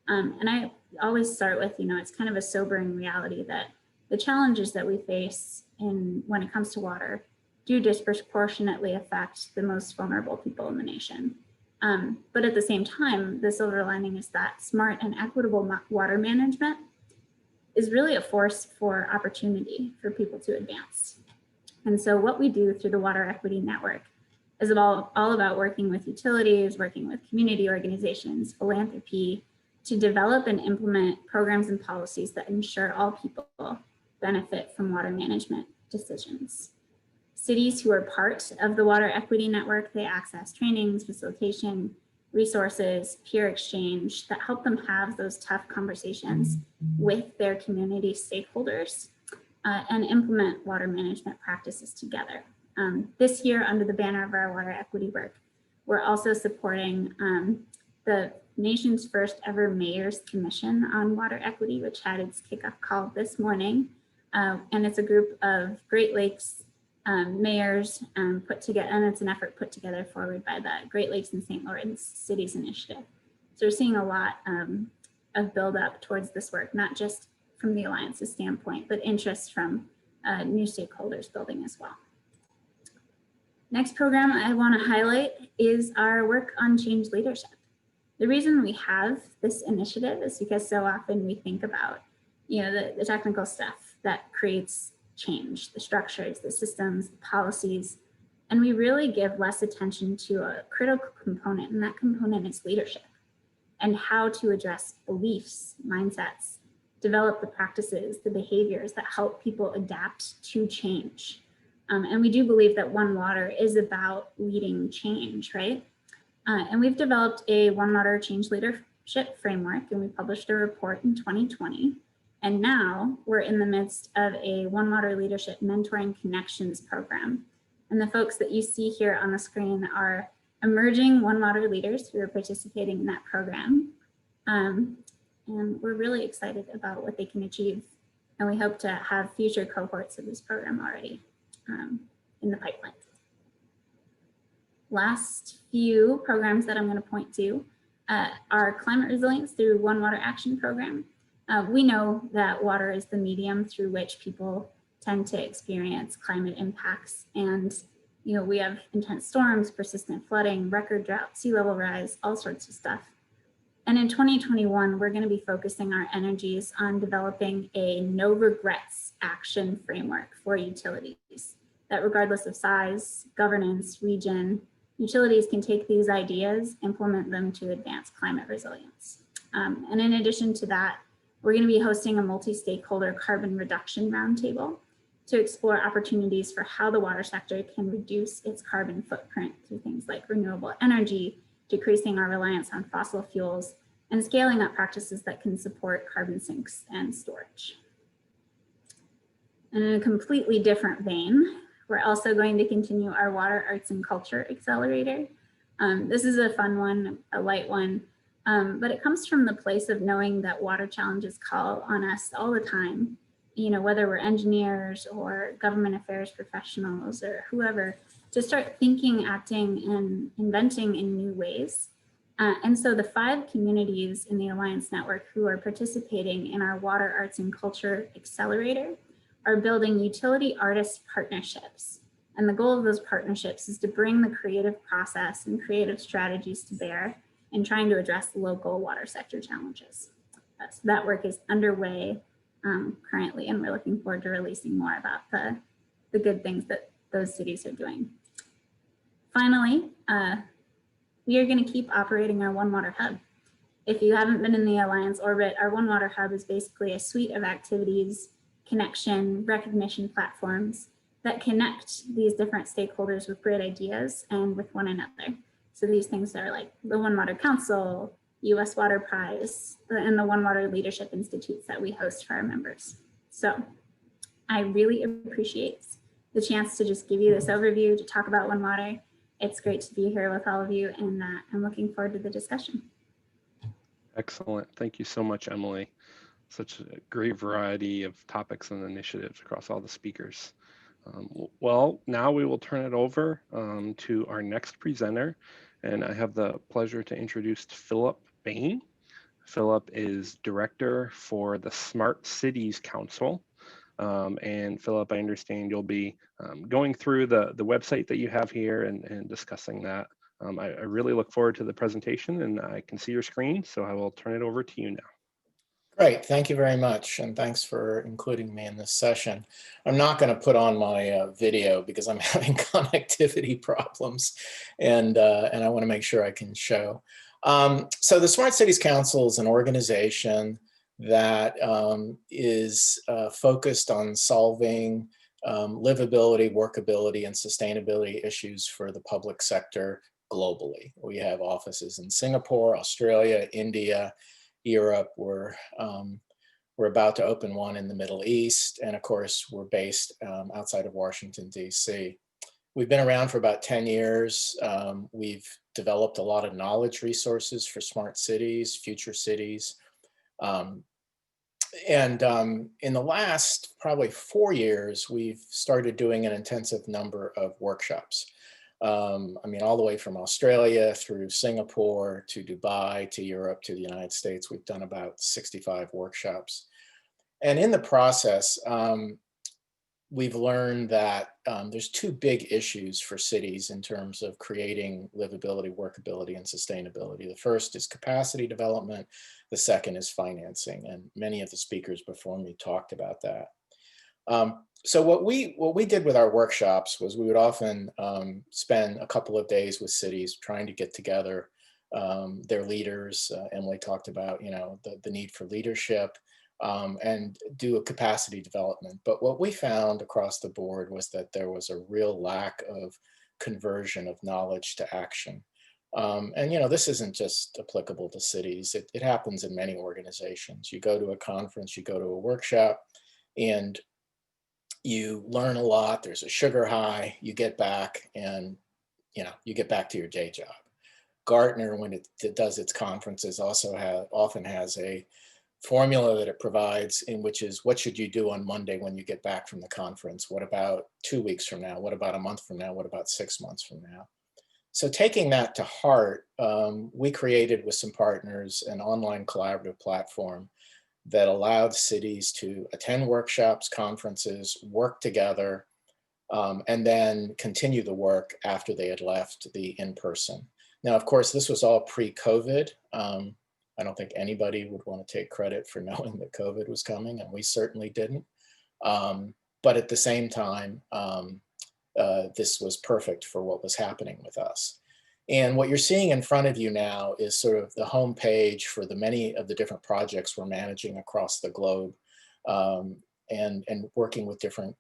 And I always start with, it's kind of a sobering reality that the challenges that we face when it comes to water do disproportionately affect the most vulnerable people in the nation. But at the same time, the silver lining is that smart and equitable water management is really a force for opportunity for people to advance. And so what we do through the Water Equity Network is all about working with utilities, working with community organizations, philanthropy, to develop and implement programs and policies that ensure all people benefit from water management decisions. Cities who are part of the Water Equity Network, they access trainings, facilitation, resources, peer exchange that help them have those tough conversations with their community stakeholders and implement water management practices together. This year, under the banner of our water equity work, we're also supporting the nation's first ever Mayor's Commission on Water Equity, which had its kickoff call this morning. And it's a group of Great Lakes mayors put together, and it's an effort put together forward by the Great Lakes and St. Lawrence Cities Initiative. So we're seeing a lot of build up towards this work, not just from the Alliance's standpoint, but interest from new stakeholders building as well. Next program I want to highlight is our work on change leadership. The reason we have this initiative is because so often we think about, the technical stuff that creates change, the structures, the systems, the policies, and we really give less attention to a critical component, and that component is leadership and how to address beliefs, mindsets, develop the practices, the behaviors that help people adapt to change. And we do believe that One Water is about leading change, right? And we've developed a One Water change leadership framework, and we published a report in 2020. And now we're in the midst of a One Water Leadership Mentoring Connections program. And the folks that you see here on the screen are emerging One Water leaders who are participating in that program. And we're really excited about what they can achieve. And we hope to have future cohorts of this program already in the pipeline. Last few programs that I'm going to point to are climate resilience through One Water Action Program. We know that water is the medium through which people tend to experience climate impacts. And, we have intense storms, persistent flooding, record drought, sea level rise, all sorts of stuff. And in 2021, we're going to be focusing our energies on developing a no regrets action framework for utilities that, regardless of size, governance, region, utilities can take these ideas, implement them to advance climate resilience. And in addition to that, we're going to be hosting a multi-stakeholder carbon reduction roundtable to explore opportunities for how the water sector can reduce its carbon footprint through things like renewable energy, decreasing our reliance on fossil fuels, and scaling up practices that can support carbon sinks and storage. And in a completely different vein, we're also going to continue our Water, Arts, and Culture Accelerator. This is a fun one, a light one, but it comes from the place of knowing that water challenges call on us all the time, whether we're engineers or government affairs professionals or whoever, to start thinking, acting, and inventing in new ways. And so the 5 communities in the Alliance Network who are participating in our Water, Arts, and Culture Accelerator are building utility artist partnerships. And the goal of those partnerships is to bring the creative process and creative strategies to bear in trying to address local water sector challenges. So that work is underway currently, and we're looking forward to releasing more about the good things that those cities are doing. Finally, we are going to keep operating our One Water Hub. If you haven't been in the Alliance orbit, our One Water Hub is basically a suite of activities, connection, recognition platforms that connect these different stakeholders with great ideas and with one another. So these things are like the One Water Council, US Water Prize, and the One Water Leadership Institutes that we host for our members. So I really appreciate the chance to just give you this overview, to talk about One Water. It's great to be here with all of you, and I'm looking forward to the discussion. Excellent. Thank you so much, Emily. Such a great variety of topics and initiatives across all the speakers. Well, now we will turn it over to our next presenter, and I have the pleasure to introduce Philip Bain. Philip is Director for the Smart Cities Council. And Philip, I understand you'll be going through the website that you have here and discussing that. I really look forward to the presentation, and I can see your screen, so I will turn it over to you now. Great, thank you very much, and thanks for including me in this session. I'm not going to put on my video because I'm having connectivity problems, and I want to make sure I can show. So the Smart Cities Council is an organization that is focused on solving livability, workability, and sustainability issues for the public sector globally. We have offices in Singapore, Australia, India, Europe. We're about to open one in the Middle East. And of course, we're based outside of Washington, DC. We've been around for about 10 years. We've developed a lot of knowledge resources for smart cities, future cities. And in the last probably 4 years, we've started doing an intensive number of workshops. I mean, all the way from Australia through Singapore to Dubai to Europe to the United States, we've done about 65 workshops. And in the process, we've learned that there's two big issues for cities in terms of creating livability, workability, and sustainability. The first is capacity development. The second is financing. And many of the speakers before me talked about that. So what we did with our workshops was we would often spend a couple of days with cities trying to get together their leaders. Emily talked about, you know, the need for leadership, and do a capacity development. But what we found across the board was that there was a real lack of conversion of knowledge to action. And, you know, this isn't just applicable to cities. It happens in many organizations. You go to a conference, you go to a workshop, and you learn a lot. There's a sugar high. You get back and, you know, you get back to your day job. Gartner, when it does its conferences, also often has a formula that it provides, in which is, what should you do on Monday when you get back from the conference? What about 2 weeks from now? What about a month from now? What about 6 months from now? So taking that to heart, we created with some partners an online collaborative platform that allowed cities to attend workshops, conferences, work together, and then continue the work after they had left the in-person. Now, of course, this was all pre-COVID. I don't think anybody would want to take credit for knowing that COVID was coming, and we certainly didn't. But at the same time, this was perfect for what was happening with us. And what you're seeing in front of you now is sort of the homepage for the many of the different projects we're managing across the globe, and working with different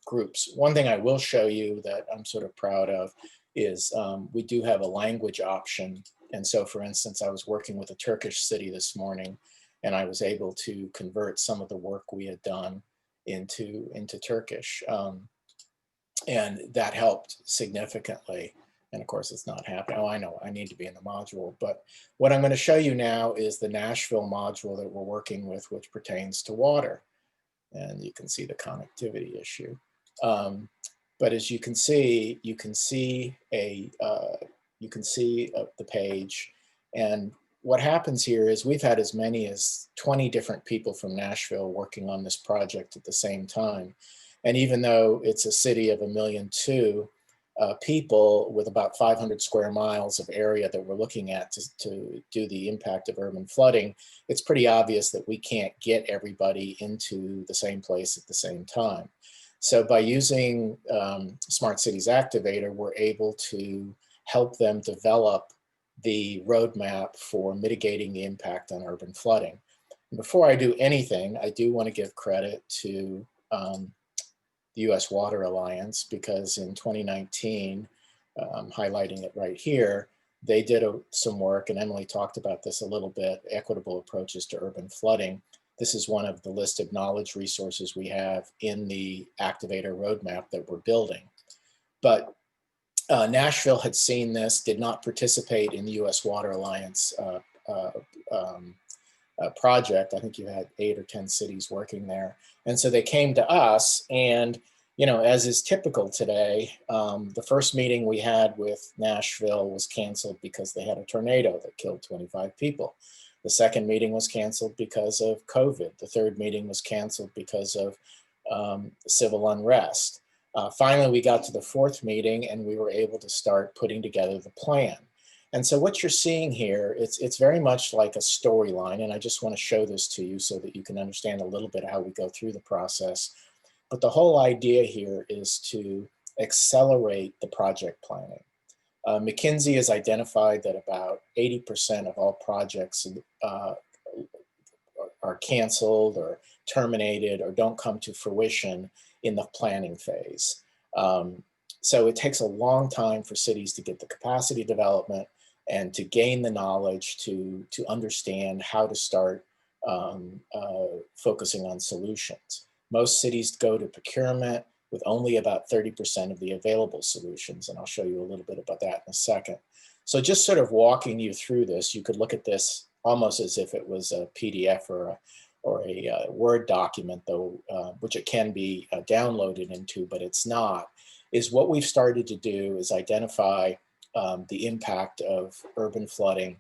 groups. One thing I will show you that I'm sort of proud of is we do have a language option. And so, for instance, I was working with a Turkish city this morning, and I was able to convert some of the work we had done into Turkish. And that helped significantly. And of course, it's not happening. Oh, I know, I need to be in the module. But what I'm going to show you now is the Nashville module that we're working with, which pertains to water. And you can see the connectivity issue. But as you can see the page. And what happens here is we've had as many as 20 different people from Nashville working on this project at the same time. And even though it's a city of 1.2 million people with about 500 square miles of area that we're looking at to do the impact of urban flooding, it's pretty obvious that we can't get everybody into the same place at the same time. So by using Smart Cities Activator, we're able to help them develop the roadmap for mitigating the impact on urban flooding. And before I do anything, I do want to give credit to the U.S. Water Alliance, because in 2019, highlighting it right here, they did some work, and Emily talked about this a little bit, equitable approaches to urban flooding. This is one of the list of knowledge resources we have in the Activator roadmap that we're building. But Nashville had seen this, did not participate in the U.S. Water Alliance project. I think you had 8 or 10 cities working there. And so they came to us, and, you know, as is typical today, the first meeting we had with Nashville was canceled because they had a tornado that killed 25 people. The second meeting was canceled because of COVID. The third meeting was canceled because of civil unrest. Finally, we got to the fourth meeting, and we were able to start putting together the plan. And so what you're seeing here, it's very much like a storyline, and I just want to show this to you so that you can understand a little bit how we go through the process. But the whole idea here is to accelerate the project planning. McKinsey has identified that about 80% of all projects are canceled or terminated or don't come to fruition in the planning phase. So it takes a long time for cities to get the capacity development and to gain the knowledge to understand how to start focusing on solutions. Most cities go to procurement with only about 30% of the available solutions. And I'll show you a little bit about that in a second. So just sort of walking you through this, you could look at this almost as if it was a PDF or a Word document, though, which it can be downloaded into, but it's not, is what we've started to do is identify the impact of urban flooding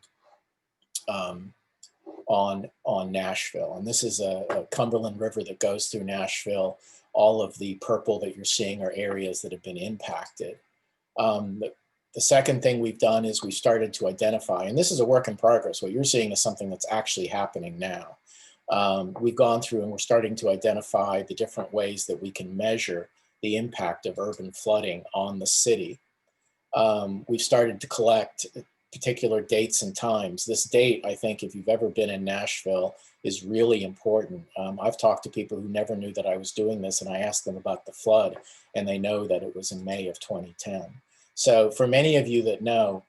on Nashville. And this is a Cumberland River that goes through Nashville. All of the purple that you're seeing are areas that have been impacted. The second thing we've done is we started to identify, and this is a work in progress. What you're seeing is something that's actually happening now. We've gone through and we're starting to identify the different ways that we can measure the impact of urban flooding on the city. We've started to collect particular dates and times. This date, I think, if you've ever been in Nashville, is really important. I've talked to people who never knew that I was doing this, and I asked them about the flood, and they know that it was in May of 2010. So for many of you that know,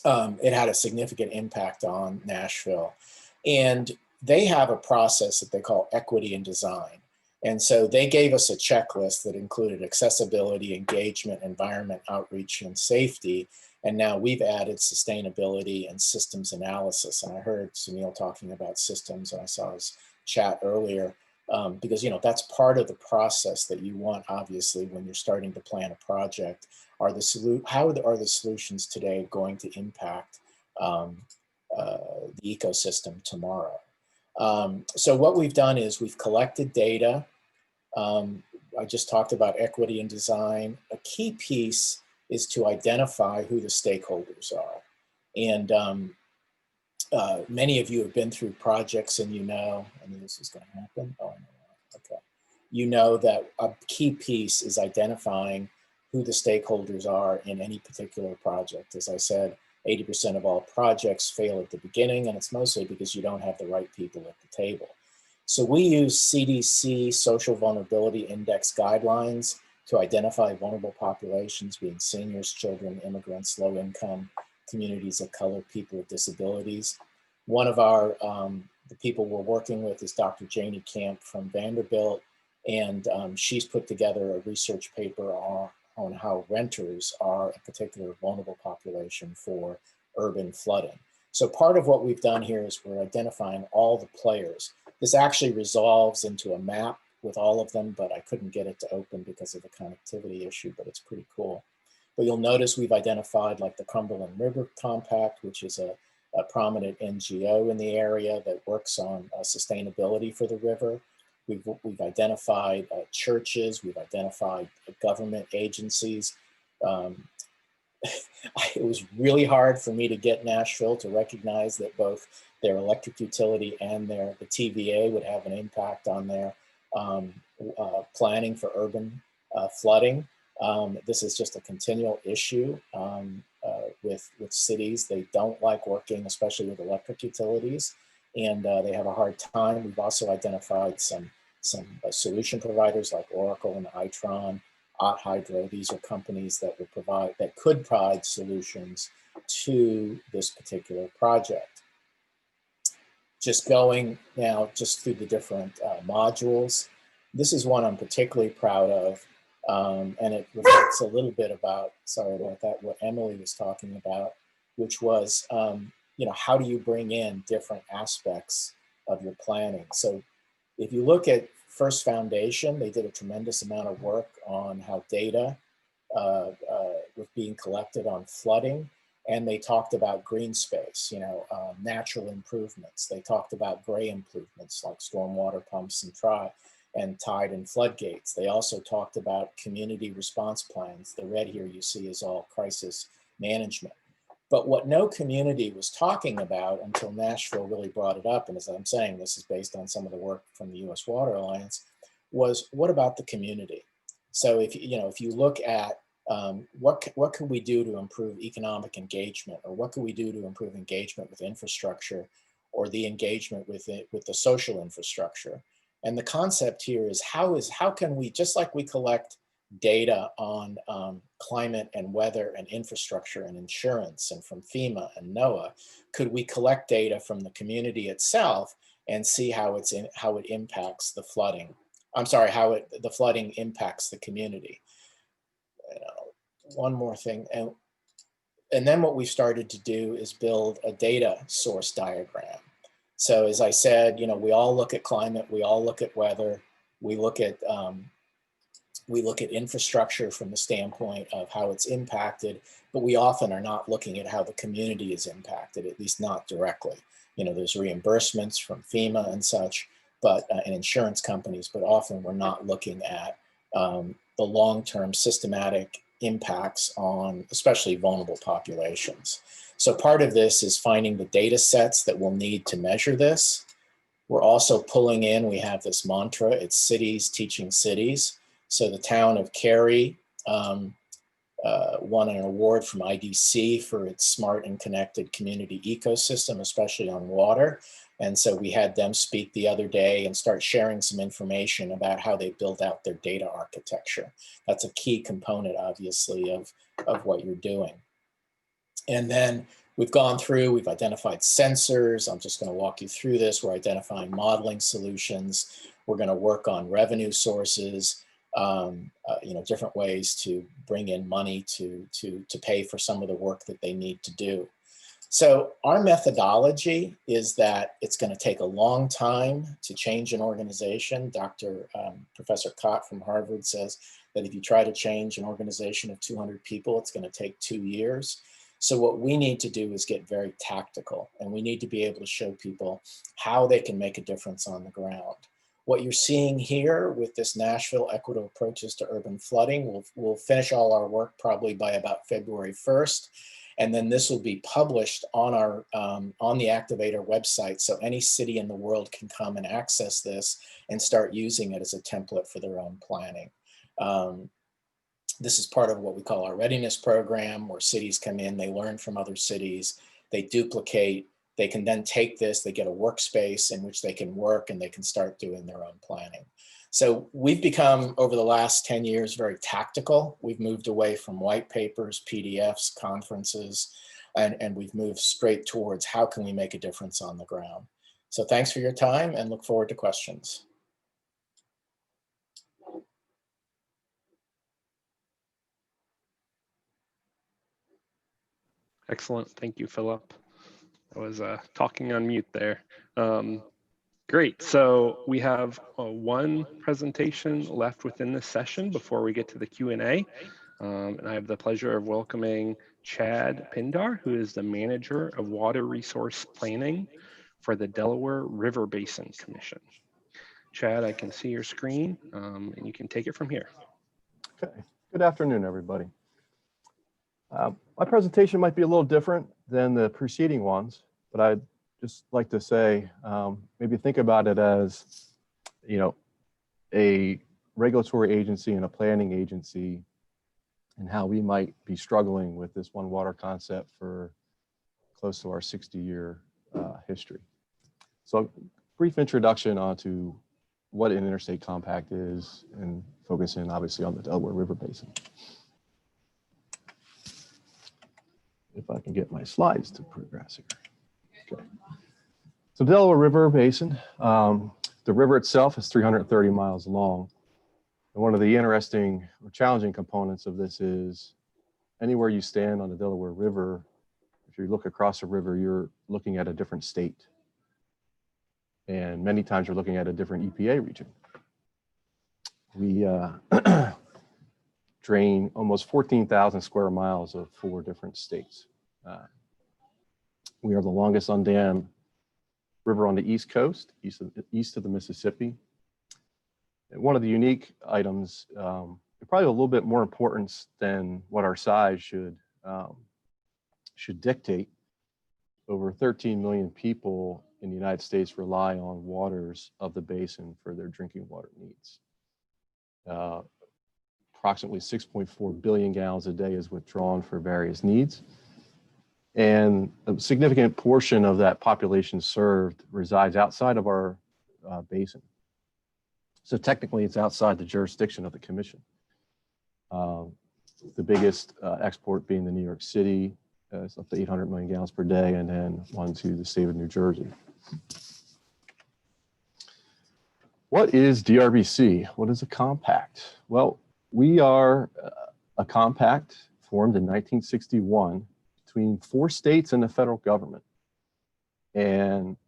it had a significant impact on Nashville. And they have a process that they call equity in design. And so they gave us a checklist that included accessibility, engagement, environment, outreach, and safety. And now we've added sustainability and systems analysis. And I heard Sunil talking about systems, and I saw his chat earlier, because, you know, that's part of the process that you want, obviously, when you're starting to plan a project. How are the solutions today going to impact the ecosystem tomorrow? So what we've done is we've collected data. I just talked about equity in design. A key piece is to identify who the stakeholders are. And many of you have been through projects and you know, I mean, this is going to happen. Oh, no, okay. You know that a key piece is identifying who the stakeholders are in any particular project. As I said, 80% of all projects fail at the beginning, and it's mostly because you don't have the right people at the table. So we use CDC Social Vulnerability Index guidelines to identify vulnerable populations, being seniors, children, immigrants, low income, communities of color, people with disabilities. One of our, the people we're working with is Dr. Janie Camp from Vanderbilt, and she's put together a research paper on how renters are a particular vulnerable population for urban flooding. So part of what we've done here is we're identifying all the players. This actually resolves into a map with all of them, but I couldn't get it to open because of the connectivity issue, but it's pretty cool. But you'll notice we've identified like the Cumberland River Compact, which is a prominent NGO in the area that works on sustainability for the river. We've identified churches, we've identified government agencies. It was really hard for me to get Nashville to recognize that both their electric utility and the TVA would have an impact on their planning for urban flooding. This is just a continual issue with cities. They don't like working, especially with electric utilities, and they have a hard time. We've also identified some solution providers like Oracle and Itron, Hydro. These are companies that could provide solutions to this particular project. Just going now just through the different modules. This is one I'm particularly proud of, and it reflects a little bit about, sorry about that, what Emily was talking about, which was, you know, how do you bring in different aspects of your planning? So if you look at First Foundation, they did a tremendous amount of work on how data was being collected on flooding. And they talked about green space, you know, natural improvements. They talked about gray improvements like stormwater pumps and tide and floodgates. They also talked about community response plans. The red here you see is all crisis management. But what no community was talking about until Nashville really brought it up, and as I'm saying, this is based on some of the work from the U.S. Water Alliance, was what about the community? So if you look at what can we do to improve economic engagement, or what can we do to improve engagement with infrastructure, or the engagement with the social infrastructure? And the concept here is how can we, just like we collect data on climate and weather and infrastructure and insurance and from FEMA and NOAA, could we collect data from the community itself and see how it impacts the flooding? I'm sorry, how the flooding impacts the community. One more thing, and then what we started to do is build a data source diagram. So as I said, we all look at climate, we all look at weather, we look at infrastructure from the standpoint of how it's impacted, but we often are not looking at how the community is impacted, at least not directly. There's reimbursements from FEMA and such, but and insurance companies, but often we're not looking at the long-term systematic impacts on especially vulnerable populations. So part of this is finding the data sets that we'll need to measure this. We're also pulling in, we have this mantra, it's cities teaching cities. So the town of Cary won an award from IDC for its smart and connected community ecosystem, especially on water. And so we had them speak the other day and start sharing some information about how they build out their data architecture. That's a key component, obviously, of what you're doing. And then we've gone through, we've identified sensors. I'm just going to walk you through this. We're identifying modeling solutions. We're going to work on revenue sources, different ways to bring in money to pay for some of the work that they need to do. So our methodology is that it's going to take a long time to change an organization. Professor Cott from Harvard says that if you try to change an organization of 200 people, it's going to take 2 years. So what we need to do is get very tactical, and we need to be able to show people how they can make a difference on the ground. What you're seeing here with this Nashville Equitable Approaches to Urban Flooding, we'll finish all our work probably by about February 1st. And then this will be published on our on the Activator website, so any city in the world can come and access this and start using it as a template for their own planning. This is part of what we call our readiness program, where cities come in, they learn from other cities, they duplicate, they can then take this, they get a workspace in which they can work and they can start doing their own planning. So we've become, over the last 10 years, very tactical. We've moved away from white papers, PDFs, conferences, and we've moved straight towards how can we make a difference on the ground. So thanks for your time and look forward to questions. Excellent. Thank you, Philip. I was talking on mute there. Great. So we have one presentation left within this session before we get to the Q&A. And I have the pleasure of welcoming Chad Pindar, who is the Manager of Water Resource Planning for the Delaware River Basin Commission. Chad, I can see your screen and you can take it from here. Okay. Good afternoon, everybody. My presentation might be a little different than the preceding ones, but I'd just like to say, maybe think about it as, a regulatory agency and a planning agency, and how we might be struggling with this one water concept for close to our 60-year history. So, brief introduction onto what an interstate compact is, and focusing obviously on the Delaware River Basin. If I can get my slides to progress here. Okay. So Delaware River Basin, the river itself is 330 miles long. And one of the interesting or challenging components of this is anywhere you stand on the Delaware River, if you look across the river, you're looking at a different state. And many times you're looking at a different EPA region. We drain almost 14,000 square miles of 4 different states. We are the longest undammed river on the East Coast, east of the Mississippi. And one of the unique items, probably a little bit more importance than what our size should dictate. Over 13 million people in the United States rely on waters of the basin for their drinking water needs. Approximately 6.4 billion gallons a day is withdrawn for various needs. And a significant portion of that population served resides outside of our basin. So technically it's outside the jurisdiction of the commission. The biggest export being the New York City, it's up to 800 million gallons per day, and then one to the state of New Jersey. What is DRBC? What is a compact? Well, we are a compact formed in 1961 between 4 states and the federal government. And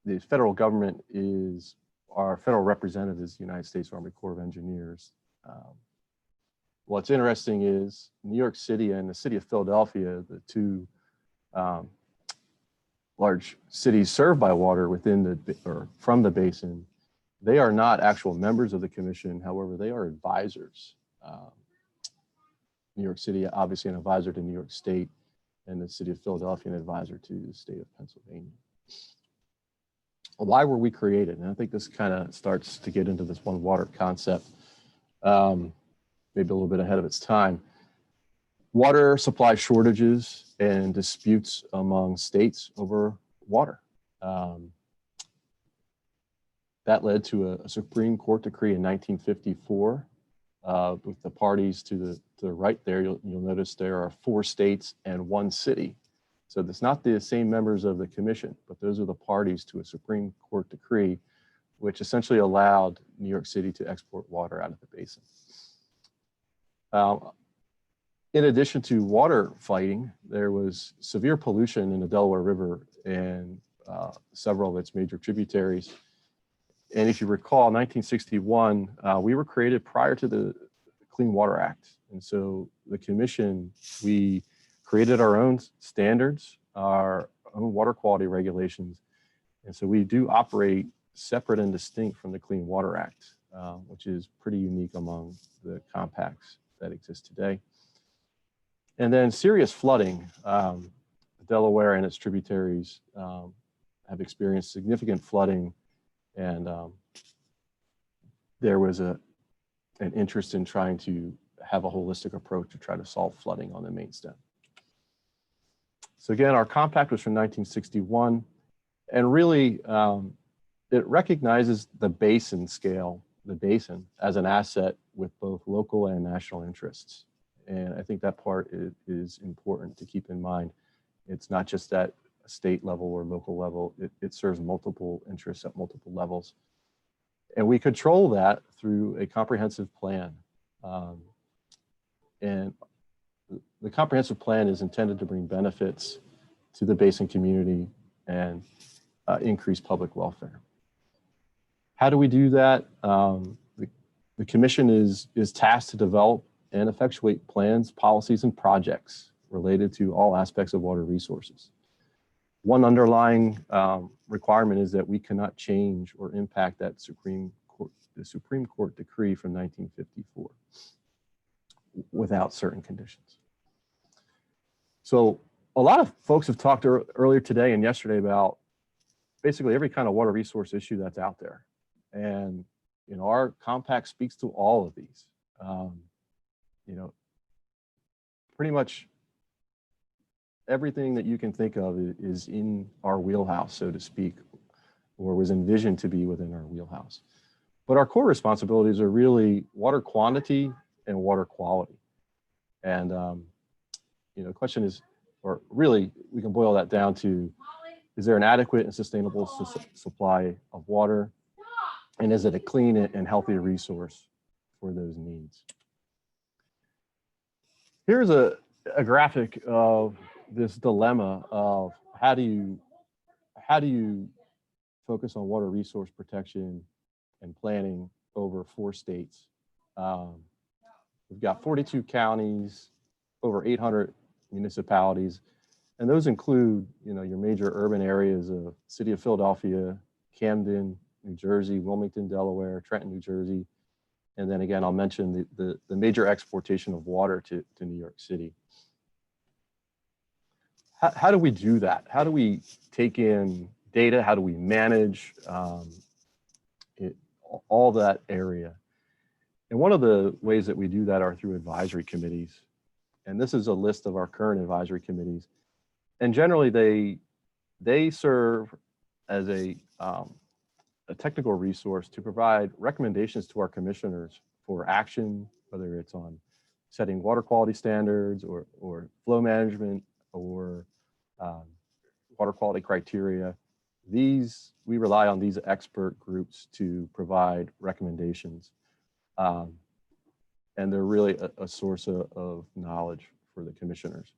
the federal government is, our federal representative is the United States Army Corps of Engineers. What's interesting is New York City and the city of Philadelphia, the 2 large cities served by water within the, or from the basin, they are not actual members of the commission. However, they are advisors. New York City, obviously an advisor to New York State, and the city of Philadelphia, an advisor to the state of Pennsylvania. Why were we created? And I think this kind of starts to get into this one water concept, maybe a little bit ahead of its time. Water supply shortages and disputes among states over water. That led to a Supreme Court decree in 1954 with the parties to the right there. You'll notice there are 4 states and 1 city. So it's not the same members of the commission, but those are the parties to a Supreme Court decree, which essentially allowed New York City to export water out of the basin. In addition to water fighting, there was severe pollution in the Delaware River and several of its major tributaries. And if you recall, 1961, we were created prior to the Clean Water Act. And so the commission, we created our own standards, our own water quality regulations. And so we do operate separate and distinct from the Clean Water Act, which is pretty unique among the compacts that exist today. And then serious flooding. Delaware and its tributaries have experienced significant flooding, and there was an interest in trying to have a holistic approach to try to solve flooding on the main stem. So again, our compact was from 1961, and really it recognizes the basin scale, the basin, as an asset with both local and national interests. And I think that part is important to keep in mind. It's not just at a state level or local level, it serves multiple interests at multiple levels. And we control that through a comprehensive plan. And the comprehensive plan is intended to bring benefits to the basin community and increase public welfare. How do we do that? The commission is tasked to develop and effectuate plans, policies, and projects related to all aspects of water resources. One underlying requirement is that we cannot change or impact that the Supreme Court decree from 1954 without certain conditions. So a lot of folks have talked earlier today and yesterday about basically every kind of water resource issue that's out there. And our compact speaks to all of these. Pretty much everything that you can think of is in our wheelhouse, so to speak, or was envisioned to be within our wheelhouse. But our core responsibilities are really water quantity and water quality. And the question is, or really we can boil that down to, is there an adequate and sustainable supply of water? And is it a clean and healthy resource for those needs? Here's a graphic of this dilemma of how do you focus on water resource protection and planning over 4 states. We've got 42 counties, over 800 municipalities, and those include your major urban areas of city of Philadelphia, Camden, New Jersey, Wilmington, Delaware, Trenton, New Jersey. And then again, I'll mention the major exportation of water to New York City. How do we do that? How do we take in data? How do we manage all that area? And one of the ways that we do that are through advisory committees. And this is a list of our current advisory committees. And generally they serve as a technical resource to provide recommendations to our commissioners for action, whether it's on setting water quality standards or flow management or water quality criteria. We rely on these expert groups to provide recommendations. And they're really a source of knowledge for the commissioners.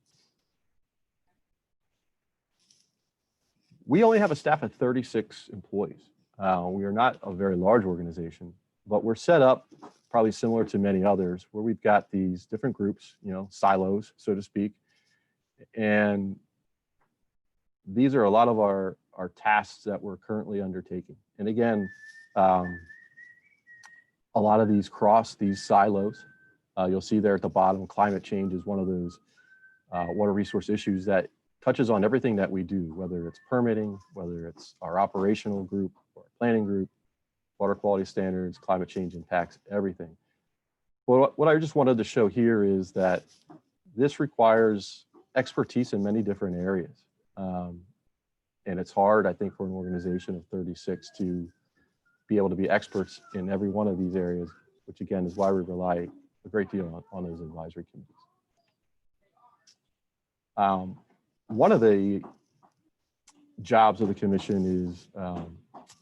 We only have a staff of 36 employees. We are not a very large organization, but we're set up probably similar to many others where we've got these different groups, silos, so to speak. And these are a lot of our tasks that we're currently undertaking. And again, a lot of these cross these silos. You'll see there at the bottom, climate change is one of those water resource issues that touches on everything that we do, whether it's permitting, whether it's our operational group or planning group, water quality standards, climate change impacts, everything. Well, what I just wanted to show here is that this requires expertise in many different areas. And it's hard, I think, for an organization of 36 to be able to be experts in every one of these areas, which again is why we rely a great deal on those advisory committees. One of the jobs of the commission is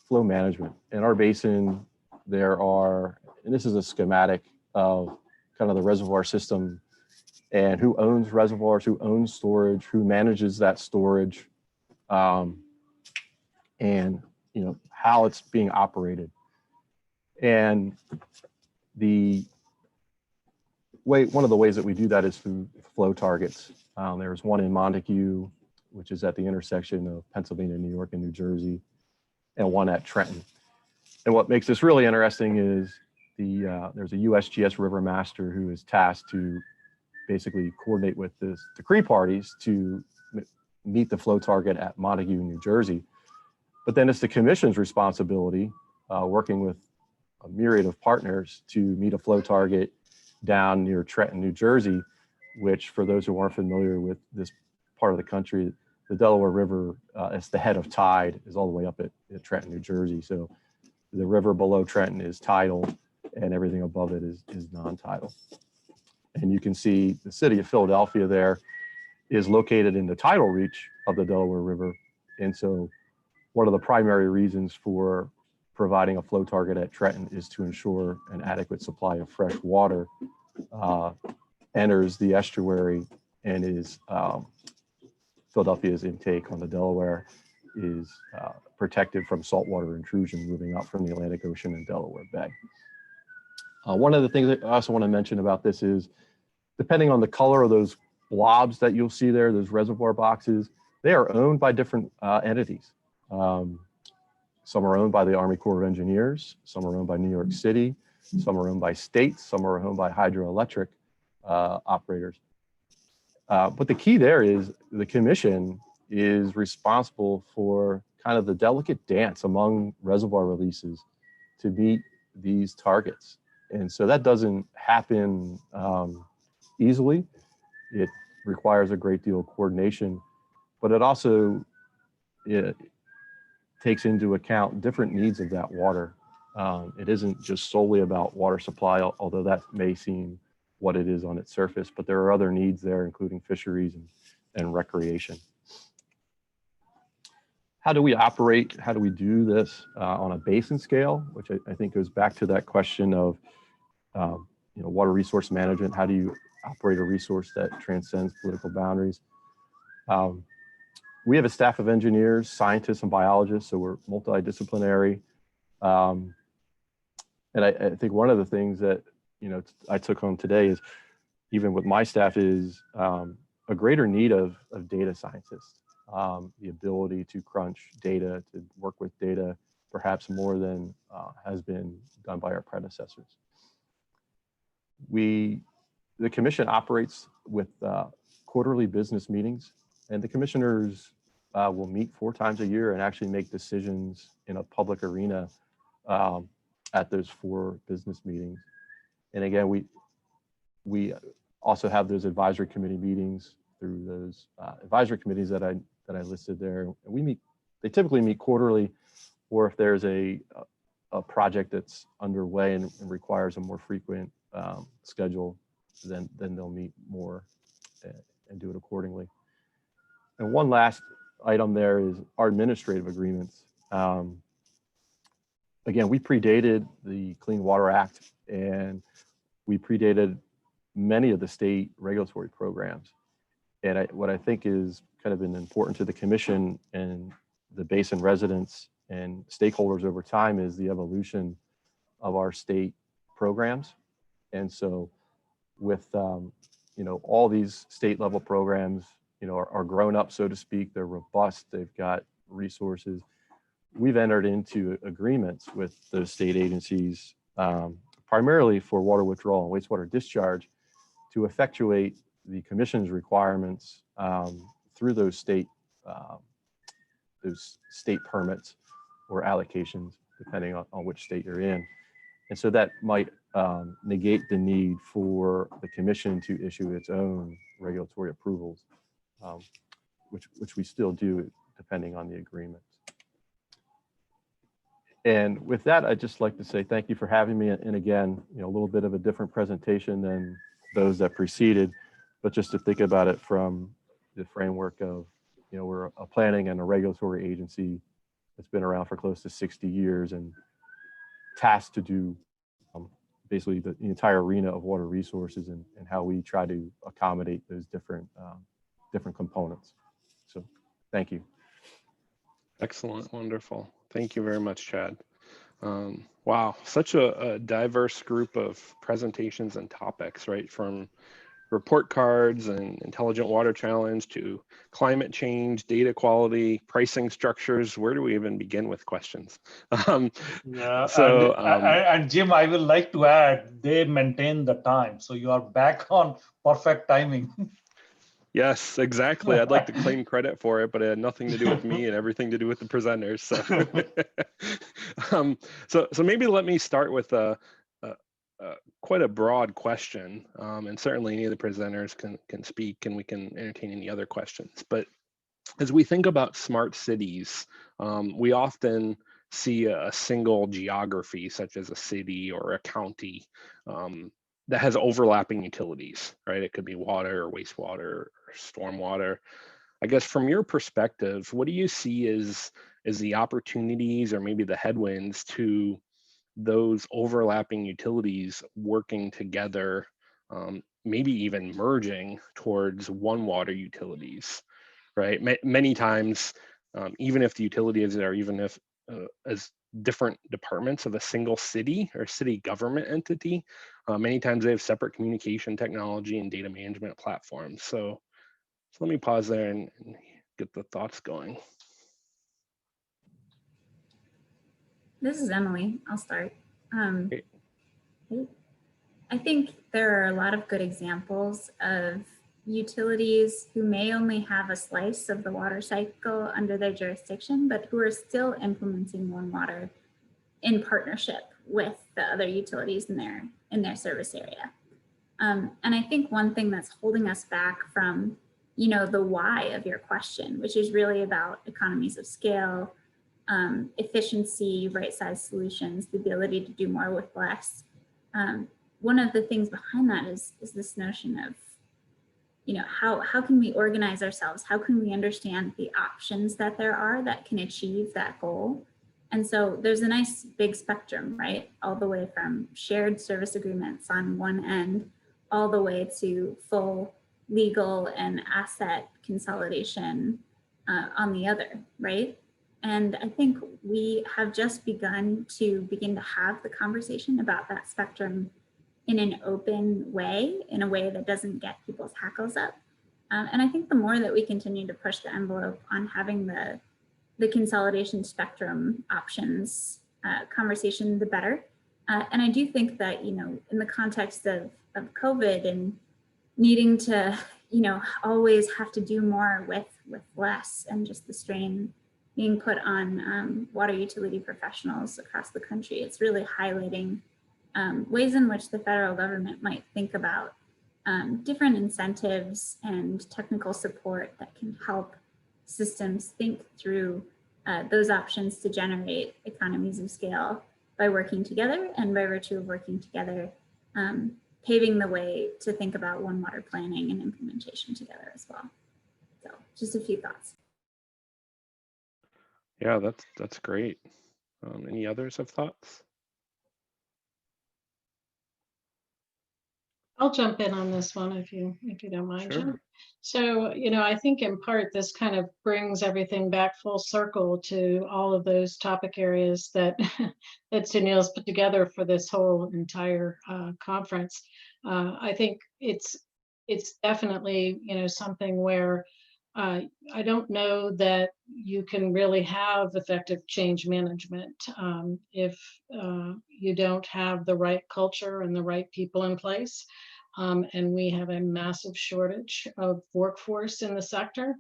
flow management. In our basin, there are, and this is a schematic of kind of the reservoir system and who owns reservoirs, who owns storage, who manages that storage, and how it's being operated. And one of the ways that we do that is through flow targets. There's one in Montague, which is at the intersection of Pennsylvania, New York, and New Jersey, and one at Trenton. And what makes this really interesting is there's a USGS river master who is tasked to basically coordinate with the decree parties to meet the flow target at Montague, New Jersey. But then it's the commission's responsibility, working with a myriad of partners, to meet a flow target down near Trenton, New Jersey, which, for those who aren't familiar with this part of the country, the Delaware River, as the head of tide, is all the way up at Trenton, New Jersey. So the river below Trenton is tidal and everything above it is non-tidal. And you can see the city of Philadelphia there is located in the tidal reach of the Delaware River. And so one of the primary reasons for providing a flow target at Trenton is to ensure an adequate supply of fresh water enters the estuary, and is Philadelphia's intake on the Delaware is protected from saltwater intrusion moving up from the Atlantic Ocean and Delaware Bay. One of the things that I also want to mention about this is, depending on the color of those blobs that you'll see there, those reservoir boxes, they are owned by different entities. Some are owned by the Army Corps of Engineers, some are owned by New York City, some are owned by states, some are owned by hydroelectric operators. But the key there is the commission is responsible for kind of the delicate dance among reservoir releases to meet these targets. And so that doesn't happen easily. It requires a great deal of coordination, but it also takes into account different needs of that water. It isn't just solely about water supply, although that may seem what it is on its surface, but there are other needs there, including fisheries and recreation. How do we operate? How do we do this on a basin scale, which I think goes back to that question of water resource management. How do you operate a resource that transcends political boundaries? We have a staff of engineers, scientists, and biologists, so we're multidisciplinary. And I think one of the things that I took home today is, even with my staff, is a greater need of data scientists, the ability to crunch data, to work with data, perhaps more than has been done by our predecessors. The commission operates with quarterly business meetings, and the commissioners will meet 4 times a year and actually make decisions in a public arena at those 4 business meetings. And again, we also have those advisory committee meetings through those advisory committees that I listed there. And they typically meet quarterly, or if there's a a project that's underway and requires a more frequent schedule, then they'll meet more and do it accordingly. And one last item there is our administrative agreements. Again, we predated the Clean Water Act, and we predated many of the state regulatory programs. And what I think is kind of been important to the commission and the basin residents and stakeholders over time is the evolution of our state programs. And so with, all these state level programs, are grown up, so to speak, they're robust, they've got resources. We've entered into agreements with those state agencies, primarily for water withdrawal and wastewater discharge, to effectuate the commission's requirements through those state permits or allocations, depending on which state you're in. And so that might negate the need for the commission to issue its own regulatory approvals, which we still do depending on the agreement. And with that, I'd just like to say thank you for having me. And again, a little bit of a different presentation than those that preceded, but just to think about it from the framework of, we're a planning and a regulatory agency that's been around for close to 60 years and tasked to do basically the entire arena of water resources and how we try to accommodate those different components. So thank you. Excellent, wonderful. Thank you very much, Chad. Wow, such a diverse group of presentations and topics, right? From report cards and intelligent water challenge to climate change, data quality, pricing structures. Where do we even begin with questions? And Jim, I will like to add, they maintain the time. So you are back on perfect timing. Yes, exactly. I'd like to claim credit for it, but it had nothing to do with me and everything to do with the presenters. So, so maybe let me start with quite a broad question, and certainly any of the presenters can speak, and we can entertain any other questions. But as we think about smart cities, we often see a single geography, such as a city or a county, that has overlapping utilities, right? It could be water or wastewater or stormwater. I guess from your perspective, what do you see as the opportunities or maybe the headwinds to those overlapping utilities working together, maybe even merging towards one water utilities, right? Many times, even if the utilities are as different departments of a single city or city government entity, many times they have separate communication technology and data management platforms. So let me pause there and get the thoughts going. This is Emily. I'll start. I think there are a lot of good examples of utilities who may only have a slice of the water cycle under their jurisdiction, but who are still implementing One Water in partnership with the other utilities in their service area. And I think one thing that's holding us back from, the why of your question, which is really about economies of scale, efficiency, right-sized solutions, the ability to do more with less. One of the things behind that is this notion of, how can we organize ourselves? How can we understand the options that there are that can achieve that goal? And so there's a nice big spectrum, right? All the way from shared service agreements on one end, all the way to full legal and asset consolidation on the other, right? And I think we have just begun to have the conversation about that spectrum in an open way, in a way that doesn't get people's hackles up. And I think the more that we continue to push the envelope on having the consolidation spectrum options conversation, the better. And I do think that, in the context of COVID and needing to, always have to do more with less, and just the strain being put on water utility professionals across the country, it's really highlighting ways in which the federal government might think about different incentives and technical support that can help systems think through those options to generate economies of scale by working together, and by virtue of working together, paving the way to think about one water planning and implementation together as well. So just a few thoughts. Yeah, that's great. Any others have thoughts? I'll jump in on this one if you don't mind, Sure. Jim. So, I think in part this kind of brings everything back full circle to all of those topic areas that that Sunil's put together for this whole entire conference. I think it's definitely something where I don't know that you can really have effective change management if you don't have the right culture and the right people in place. And we have a massive shortage of workforce in the sector.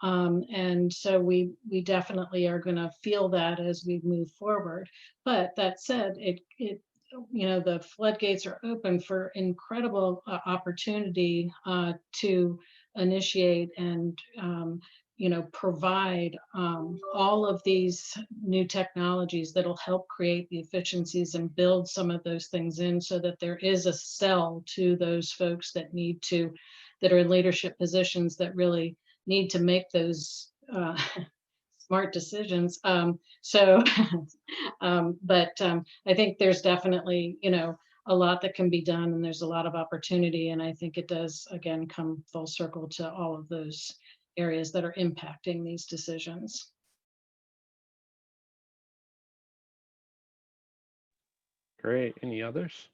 And so we definitely are going to feel that as we move forward. But that said, the floodgates are open for incredible opportunity to initiate and provide all of these new technologies that'll help create the efficiencies and build some of those things in, so that there is a sell to those folks that are in leadership positions that really need to make those smart decisions. But I think there's definitely, a lot that can be done, and there's a lot of opportunity. And I think it does, again, come full circle to all of those areas that are impacting these decisions. Great. Any others?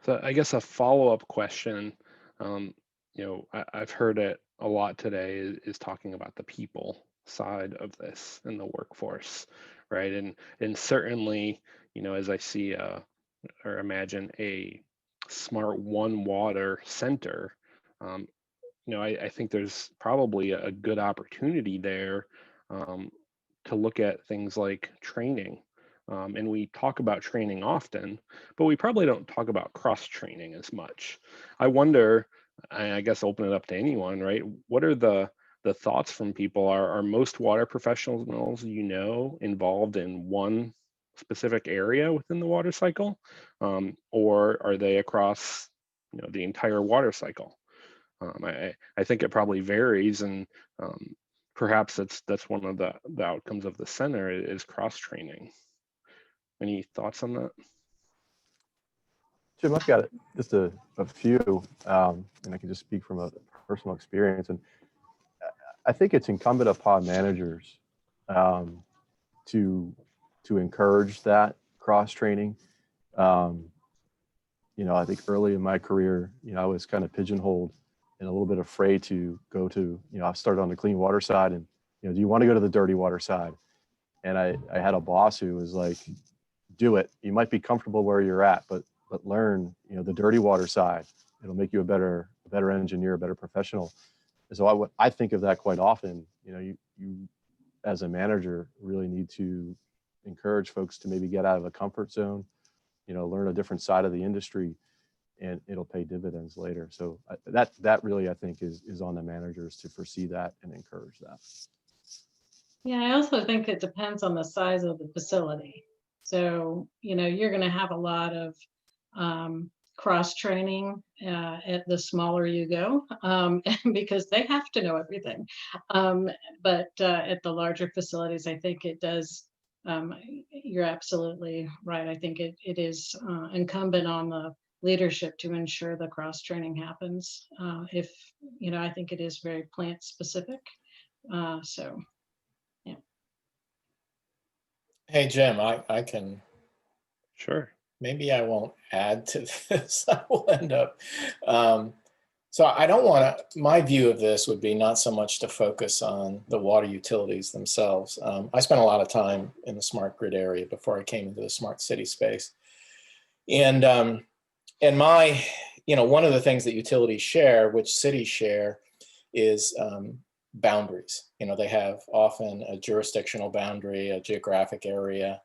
So I guess a follow-up question, I've heard it a lot today is talking about the people side of this and the workforce, right? And certainly, as I see or imagine a smart one water center, I think there's probably a good opportunity there to look at things like training. And we talk about training often, but we probably don't talk about cross-training as much. I wonder, I guess open it up to anyone, right? What are the thoughts from people? Are most water professionals involved in one specific area within the water cycle? Or are they across the entire water cycle? I think it probably varies, and perhaps that's one of the outcomes of the center is cross-training. Any thoughts on that? Jim, I've got just a few, and I can just speak from a personal experience. And I think it's incumbent upon managers to encourage that cross-training. I think early in my career, I was kind of pigeonholed and a little bit afraid to go to, I started on the clean water side, and, do you want to go to the dirty water side? And I had a boss who was like, do it. You might be comfortable where you're at, but learn, the dirty water side. It'll make you a better engineer, a better professional. And so I think of that quite often. You as a manager really need to encourage folks to maybe get out of a comfort zone, learn a different side of the industry, and it'll pay dividends later. So that really, I think, is on the managers to foresee that and encourage that. Yeah, I also think it depends on the size of the facility. So, you're going to have a lot of cross-training at the smaller you go, because they have to know everything. But at the larger facilities, I think it does, you're absolutely right. I think it is incumbent on the leadership to ensure the cross-training happens. I think it is very plant specific. So. Hey, Jim, I can. Sure. Maybe I won't add to this. I will end up. So I don't want to, my view of this would be not so much to focus on the water utilities themselves. I spent a lot of time in the smart grid area before I came into the smart city space. And my, one of the things that utilities share, which cities share, is boundaries. They have often a jurisdictional boundary, a geographic area.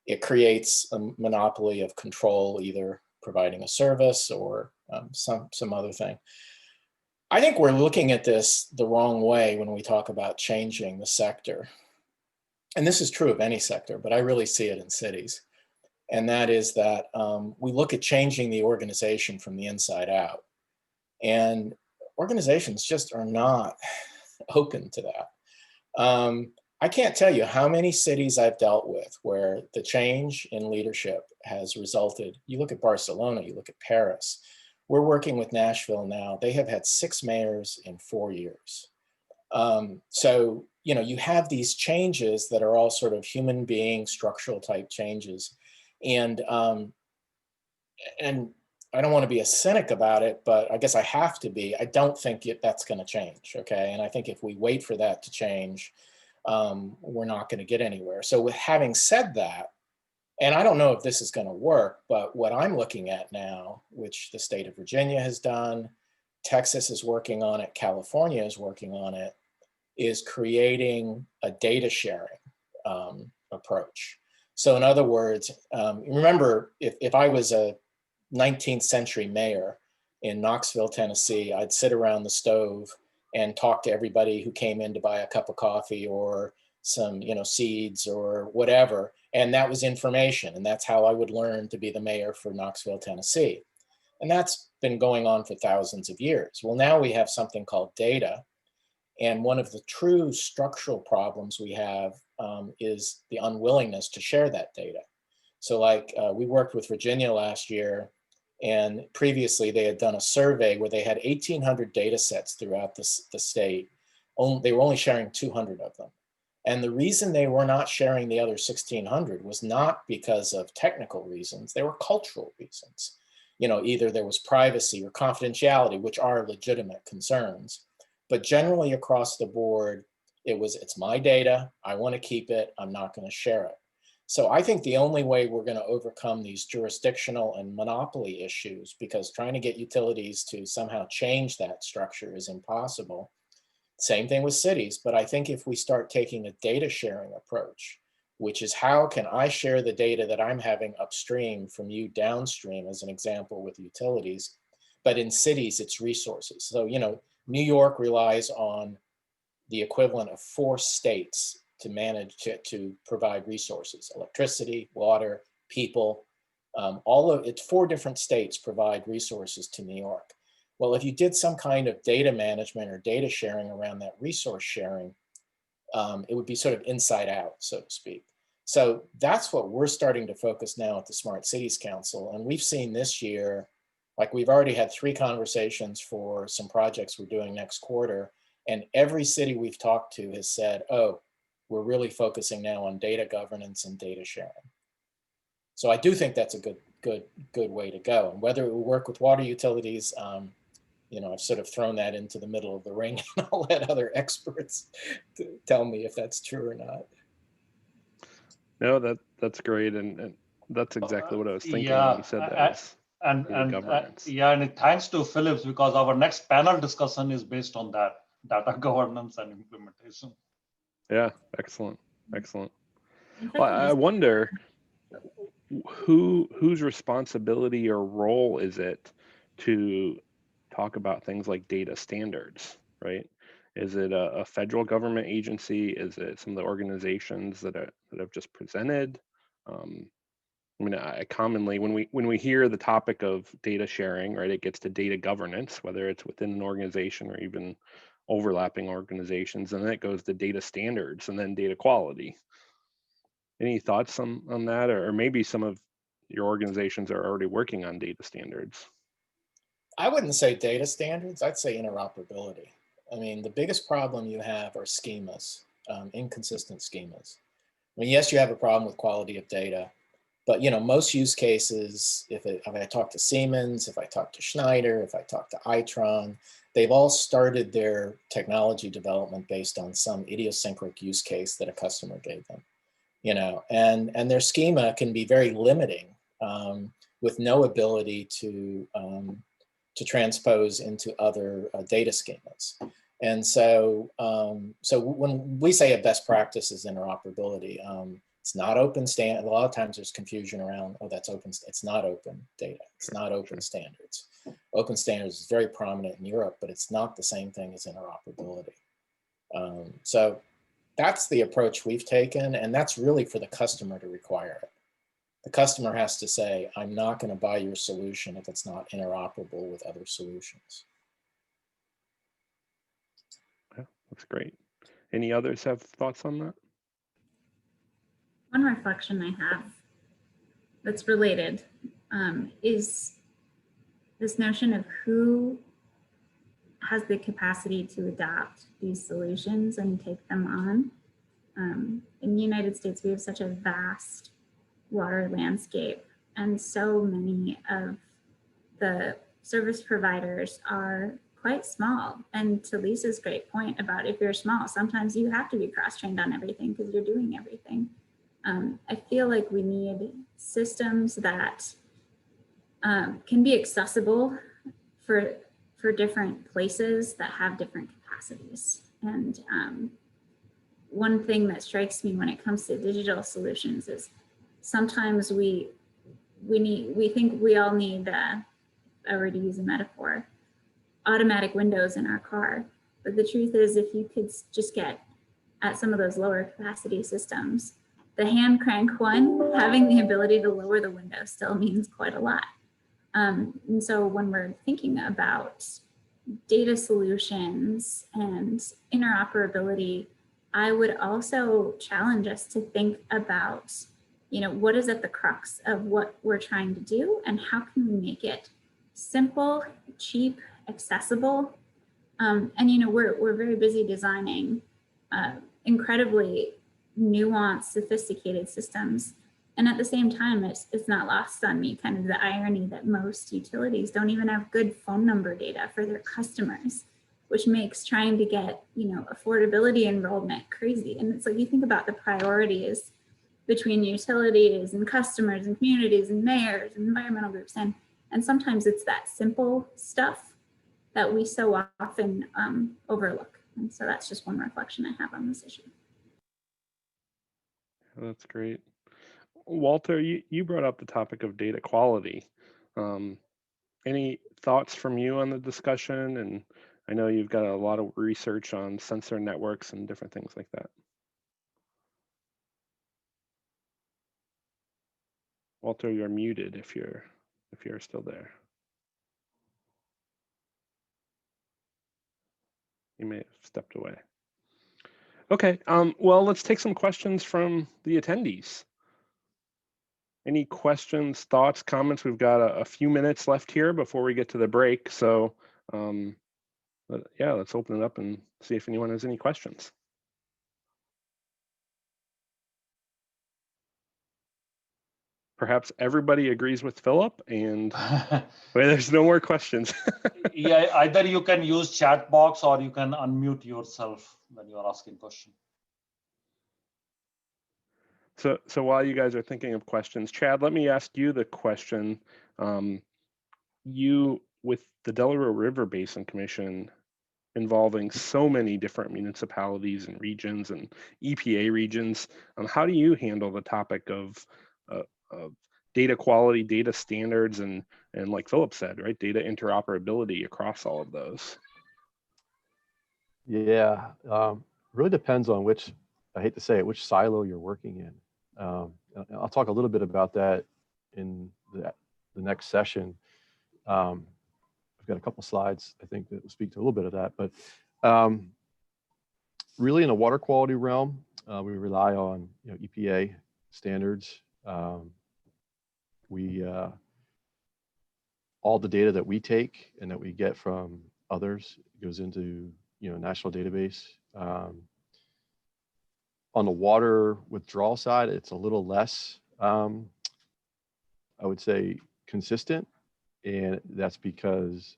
It creates a monopoly of control, either providing a service or some other thing. I think we're looking at this the wrong way when we talk about changing the sector. and this is true of any sector, but I really see it in cities. And that is that we look at changing the organization from the inside out. And organizations just are not open to that. I can't tell you how many cities I've dealt with where the change in leadership has resulted. You look at Barcelona, you look at Paris. We're working with Nashville now. They have had 6 mayors in 4 years. So, you know, you have these changes that are all sort of human being structural type changes. And I don't want to be a cynic about it, but I guess I have to be. I don't think that's going to change, okay? And I think if we wait for that to change, we're not going to get anywhere. So with having said that, and I don't know if this is going to work, but what I'm looking at now, which the state of Virginia has done, Texas is working on it, California is working on it, is creating a data sharing approach. So in other words, remember, if I was a 19th century mayor in Knoxville, Tennessee, I'd sit around the stove and talk to everybody who came in to buy a cup of coffee or some, you know, seeds or whatever. And that was information. And that's how I would learn to be the mayor for Knoxville, Tennessee. And that's been going on for thousands of years. Well, now we have something called data. And one of the true structural problems we have is the unwillingness to share that data. So like we worked with Virginia last year, and previously they had done a survey where they had 1,800 data sets throughout the state. They were only sharing 200 of them. And the reason they were not sharing the other 1,600 was not because of technical reasons, they were cultural reasons. You know, either there was privacy or confidentiality, which are legitimate concerns. But generally across the board, it's my data, I want to keep it, I'm not going to share it. So I think the only way we're going to overcome these jurisdictional and monopoly issues, because trying to get utilities to somehow change that structure is impossible. Same thing with cities, but I think if we start taking a data sharing approach, which is how can I share the data that I'm having upstream from you downstream, as an example with utilities, but in cities, it's resources. So, you know, New York relies on the equivalent of 4 states to manage to provide resources: electricity, water, people. It's 4 different states provide resources to New York. Well, if you did some kind of data management or data sharing around that resource sharing, it would be sort of inside out, so to speak. So that's what we're starting to focus now at the Smart Cities Council. And we've seen this year, like we've already had 3 conversations for some projects we're doing next quarter. And every city we've talked to has said, oh, we're really focusing now on data governance and data sharing. So I do think that's a good way to go. And whether it will work with water utilities, you know, I've sort of thrown that into the middle of the ring, and I'll let other experts tell me if that's true or not. No, that's great, and that's exactly what I was thinking Yeah, when you said that. and Governance. yeah, and thanks to Phillips, because our next panel discussion is based on that, data governance and implementation. Yeah, excellent. Well, I wonder whose responsibility or role is it to talk about things like data standards, right? Is it a federal government agency? Is it some of the organizations that have just presented? I mean, I commonly, when we hear the topic of data sharing, right, it gets to data governance, whether it's within an organization or even overlapping organizations, and then it goes to data standards and then data quality. Any thoughts on that, or maybe some of your organizations are already working on data standards? I wouldn't say data standards, I'd say interoperability. I mean, the biggest problem you have are schemas, inconsistent schemas. I mean, yes, you have a problem with quality of data, but you know, most use cases, if I talk to Siemens, if I talk to Schneider, if I talk to Itron, they've all started their technology development based on some idiosyncratic use case that a customer gave them, you know, and their schema can be very limiting with no ability to transpose into other data schemas. And so, so when we say a best practice is interoperability, it's not open standard. A lot of times there's confusion around, oh, that's open. It's not open data. It's not open standards. Open standards is very prominent in Europe, but it's not the same thing as interoperability. So that's the approach we've taken, and that's really for the customer to require it. The customer has to say, I'm not going to buy your solution if it's not interoperable with other solutions. Yeah, that's great. Any others have thoughts on that? One reflection I have that's related is this notion of who has the capacity to adopt these solutions and take them on. In the United States, we have such a vast water landscape, and so many of the service providers are quite small. And to Lisa's great point about if you're small, sometimes you have to be cross-trained on everything because you're doing everything. I feel like we need systems that can be accessible for different places that have different capacities. And one thing that strikes me when it comes to digital solutions is sometimes we think we all need, or to use a metaphor, automatic windows in our car. But the truth is, if you could just get at some of those lower capacity systems, the hand crank one, having the ability to lower the window still means quite a lot. And so when we're thinking about data solutions and interoperability, I would also challenge us to think about, what is at the crux of what we're trying to do and how can we make it simple, cheap, accessible. And we're very busy designing incredibly nuanced, sophisticated systems. And at the same time, it's not lost on me, kind of the irony that most utilities don't even have good phone number data for their customers, which makes trying to get, affordability enrollment crazy. And it's like, you think about the priorities between utilities and customers and communities and mayors and environmental groups. And sometimes it's that simple stuff that we so often overlook. And so that's just one reflection I have on this issue. That's great. Walter, you brought up the topic of data quality. Any thoughts from you on the discussion? And I know you've got a lot of research on sensor networks and different things like that. Walter, you're muted if you're still there. You may have stepped away. Okay, well, let's take some questions from the attendees. Any questions, thoughts, comments? We've got a few minutes left here before we get to the break. So yeah, let's open it up and see if anyone has any questions. Perhaps everybody agrees with Philip and there's no more questions. Yeah, either you can use chat box or you can unmute yourself when you're asking question. So while you guys are thinking of questions, Chad, let me ask you the question. You, with the Delaware River Basin Commission involving so many different municipalities and regions and EPA regions, how do you handle the topic of data quality, data standards, and like Philip said, right, data interoperability across all of those? Yeah, really depends on which, I hate to say it, which silo you're working in. I'll talk a little bit about that in the next session. I've got a couple slides, I think, that will speak to a little bit of that. But really, in the water quality realm, we rely on EPA standards. All the data that we take and that we get from others goes into national database. On the water withdrawal side, it's a little less, I would say, consistent. And that's because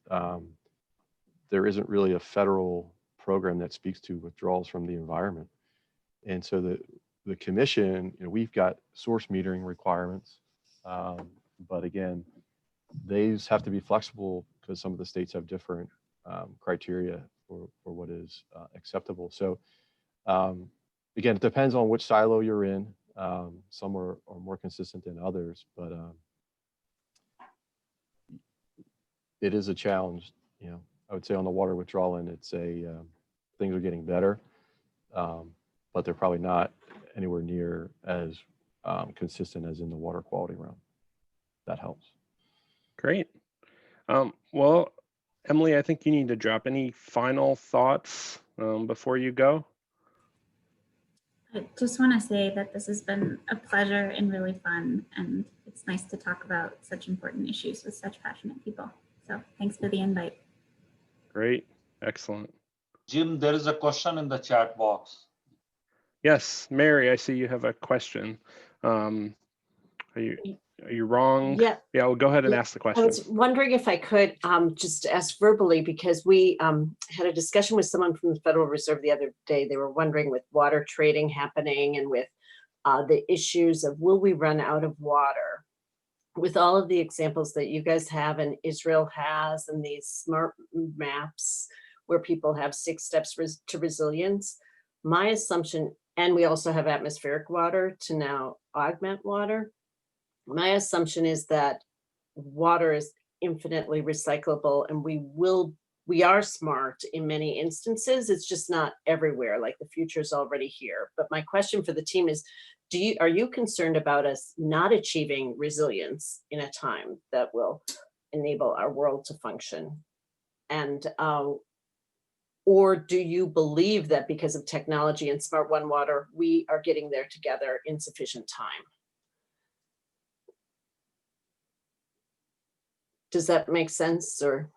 there isn't really a federal program that speaks to withdrawals from the environment. And so the commission, we've got source metering requirements, but again, these have to be flexible because some of the states have different criteria for what is acceptable. So again, it depends on which silo you're in. Some are more consistent than others, but it is a challenge. I would say on the water withdrawal end, it's things are getting better. but they're probably not anywhere near as consistent as in the water quality realm. That helps. Great. Well, Emily, I think you need to drop any final thoughts before you go. I just want to say that this has been a pleasure and really fun, and it's nice to talk about such important issues with such passionate people. So thanks for the invite. Great. Excellent. Jim, there is a question in the chat box. Yes, Mary, I see you have a question. Are you wrong? Yeah. Yeah, well, go ahead and Yeah. ask the I question. was wondering if I could just ask verbally, because we had a discussion with someone from the Federal Reserve the other day. They were wondering, with water trading happening and with the issues of will we run out of water, with all of the examples that you guys have and Israel has, and these smart maps where people have 6 steps to resilience. My assumption, and we also have atmospheric water to now augment water. My assumption is that water is infinitely recyclable, and we are smart in many instances. It's just not everywhere, like the future is already here. But my question for the team is, are you concerned about us not achieving resilience in a time that will enable our world to function? And or do you believe that because of technology and Smart One Water, we are getting there together in sufficient time? Does that make sense? Or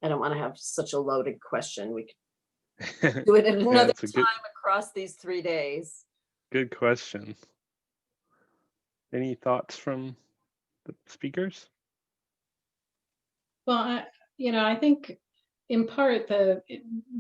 I don't want to have such a loaded question. We could do it at another time across these 3 days. Good question. Any thoughts from the speakers? Well, I think in part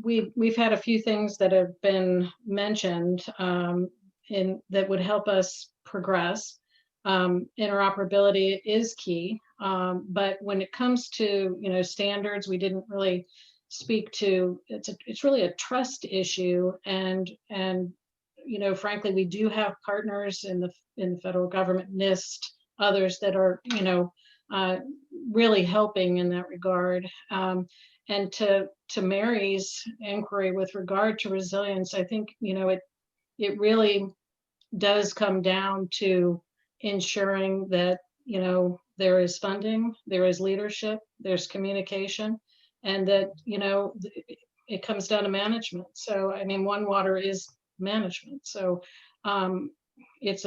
we've had a few things that have been mentioned that would help us progress. Interoperability is key, but when it comes to standards, we didn't really speak to. It's really a trust issue, and frankly, we do have partners in the federal government, NIST, others that are really helping in that regard. And to Mary's inquiry with regard to resilience, I think it really does come down to ensuring that there is funding, there is leadership, there's communication, and that it comes down to management. So I mean, One Water is management. So it's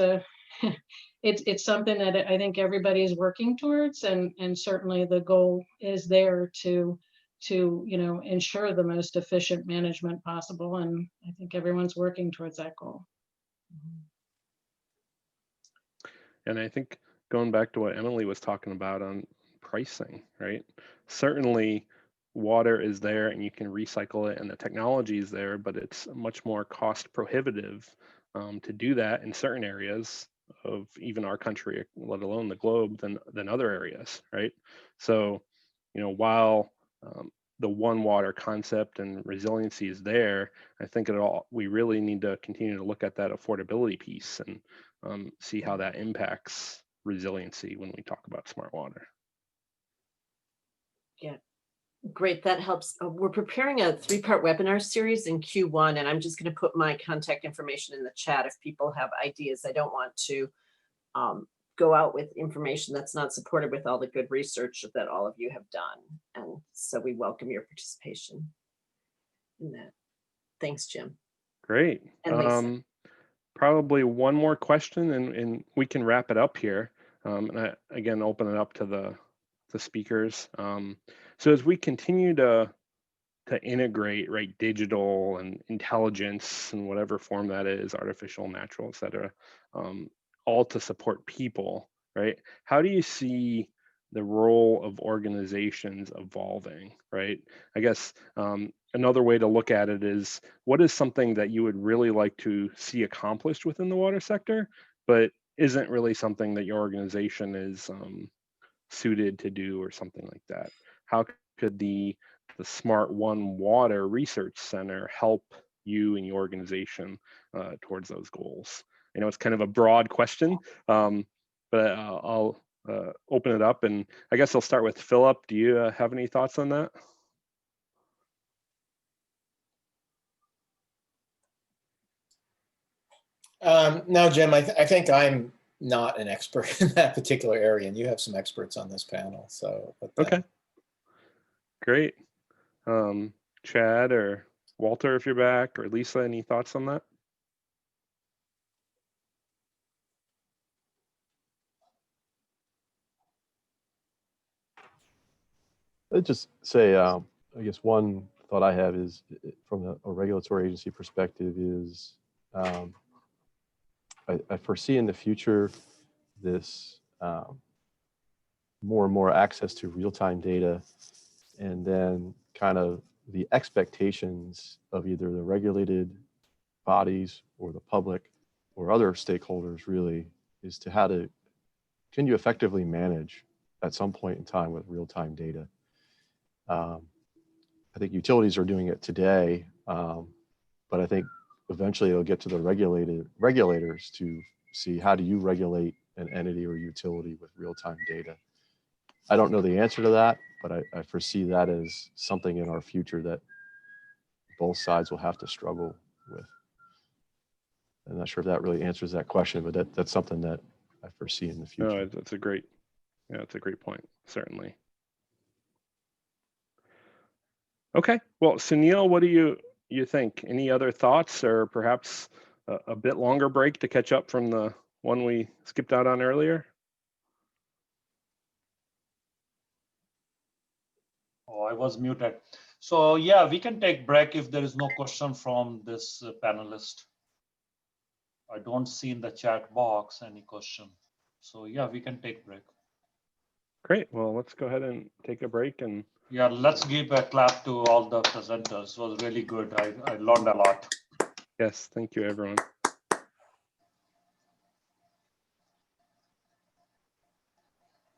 it's something that I think everybody is working towards, and certainly the goal is there to ensure the most efficient management possible, and I think everyone's working towards that goal. And I think going back to what Emily was talking about on pricing, right? Certainly water is there and you can recycle it and the technology is there, but it's much more cost prohibitive to do that in certain areas of even our country, let alone the globe, than other areas, right? So, while the One Water concept and resiliency is there, I think we really need to continue to look at that affordability piece and see how that impacts resiliency when we talk about smart water. Yeah, great, that helps. We're preparing a 3-part webinar series in Q1, and I'm just going to put my contact information in the chat if people have ideas. I don't want to go out with information that's not supported with all the good research that all of you have done. And so we welcome your participation in that. Thanks, Jim. Great. And Lisa. Probably one more question and we can wrap it up here. And I, again, open it up to the speakers. So as we continue to integrate, right, digital and intelligence in whatever form that is, artificial, natural, et cetera, all to support people, right? How do you see the role of organizations evolving, right? I guess another way to look at it is, what is something that you would really like to see accomplished within the water sector, but isn't really something that your organization is suited to do or something like that? How could the Smart One Water Research Center help you and your organization towards those goals? I know it's kind of a broad question, but I'll open it up, and I guess I'll start with Philip. Do you have any thoughts on that? No, Jim, I think I'm not an expert in that particular area, and you have some experts on this panel. So, Okay, great. Chad or Walter, if you're back, or Lisa, any thoughts on that? I'd just say, I guess one thought I have is from a regulatory agency perspective is I foresee in the future this more and more access to real-time data, and then kind of the expectations of either the regulated bodies or the public or other stakeholders really is to how to, can you effectively manage at some point in time with real-time data? I think utilities are doing it today, but I think eventually it'll get to the regulators to see how do you regulate an entity or utility with real-time data. I don't know the answer to that, but I foresee that as something in our future that both sides will have to struggle with. I'm not sure if that really answers that question, but that's something that I foresee in the future. No, that's a great, yeah, that's a great point, certainly. Okay, well, Sunil, what do you think? Any other thoughts, or perhaps a bit longer break to catch up from the one we skipped out on earlier? Oh, I was muted. So yeah, we can take break if there is no question from this panelist. I don't see in the chat box any question. So yeah, we can take break. Great, well, let's go ahead and take a break. And yeah, let's give a clap to all the presenters. It was really good. I learned a lot. Yes, thank you, everyone.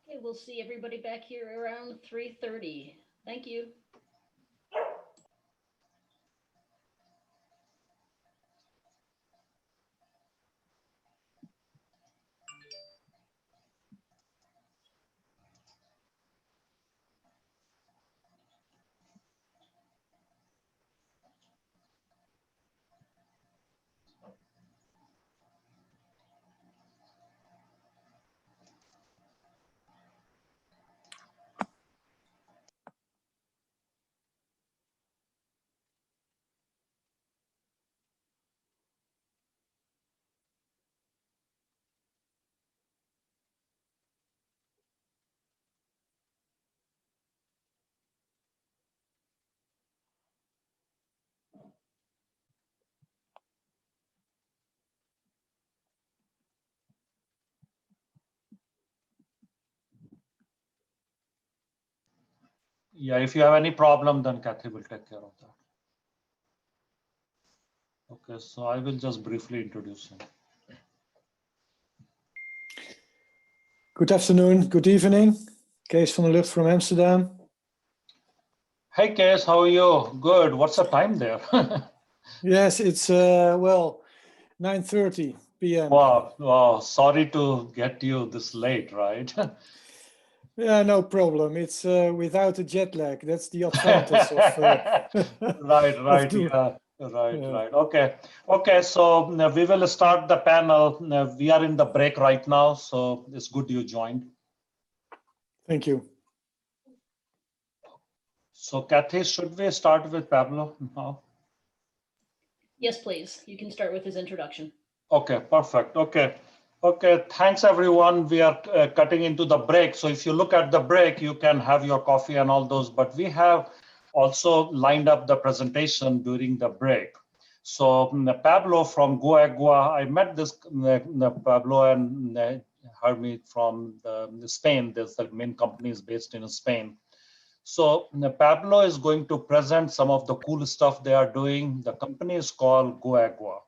Okay, we'll see everybody back here around 3:30. Thank you. Yeah, if you have any problem, then Kathy will take care of that. Okay, so I will just briefly introduce him. Good afternoon, good evening. Kees van der Lucht from Amsterdam. Hey, Kees, how are you? Good. What's the time there? Yes, it's well, 9:30 p.m. Wow, sorry to get you this late, right? Yeah, no problem. It's without a jet lag. That's the advantage of Right. doing. Right. Okay. So we will start the panel. We are in the break right now, so it's good you joined. Thank you. So Kathy, should we start with Pablo now? Yes, please. You can start with his introduction. Okay, perfect. Okay, thanks everyone. We are cutting into the break. So if you look at the break, you can have your coffee and all those, but we have also lined up the presentation during the break. So Pablo from Guagua, I met this Pablo and Hermie from Spain. There's the main company is based in Spain. So Pablo is going to present some of the cool stuff they are doing. The company is called Guagua,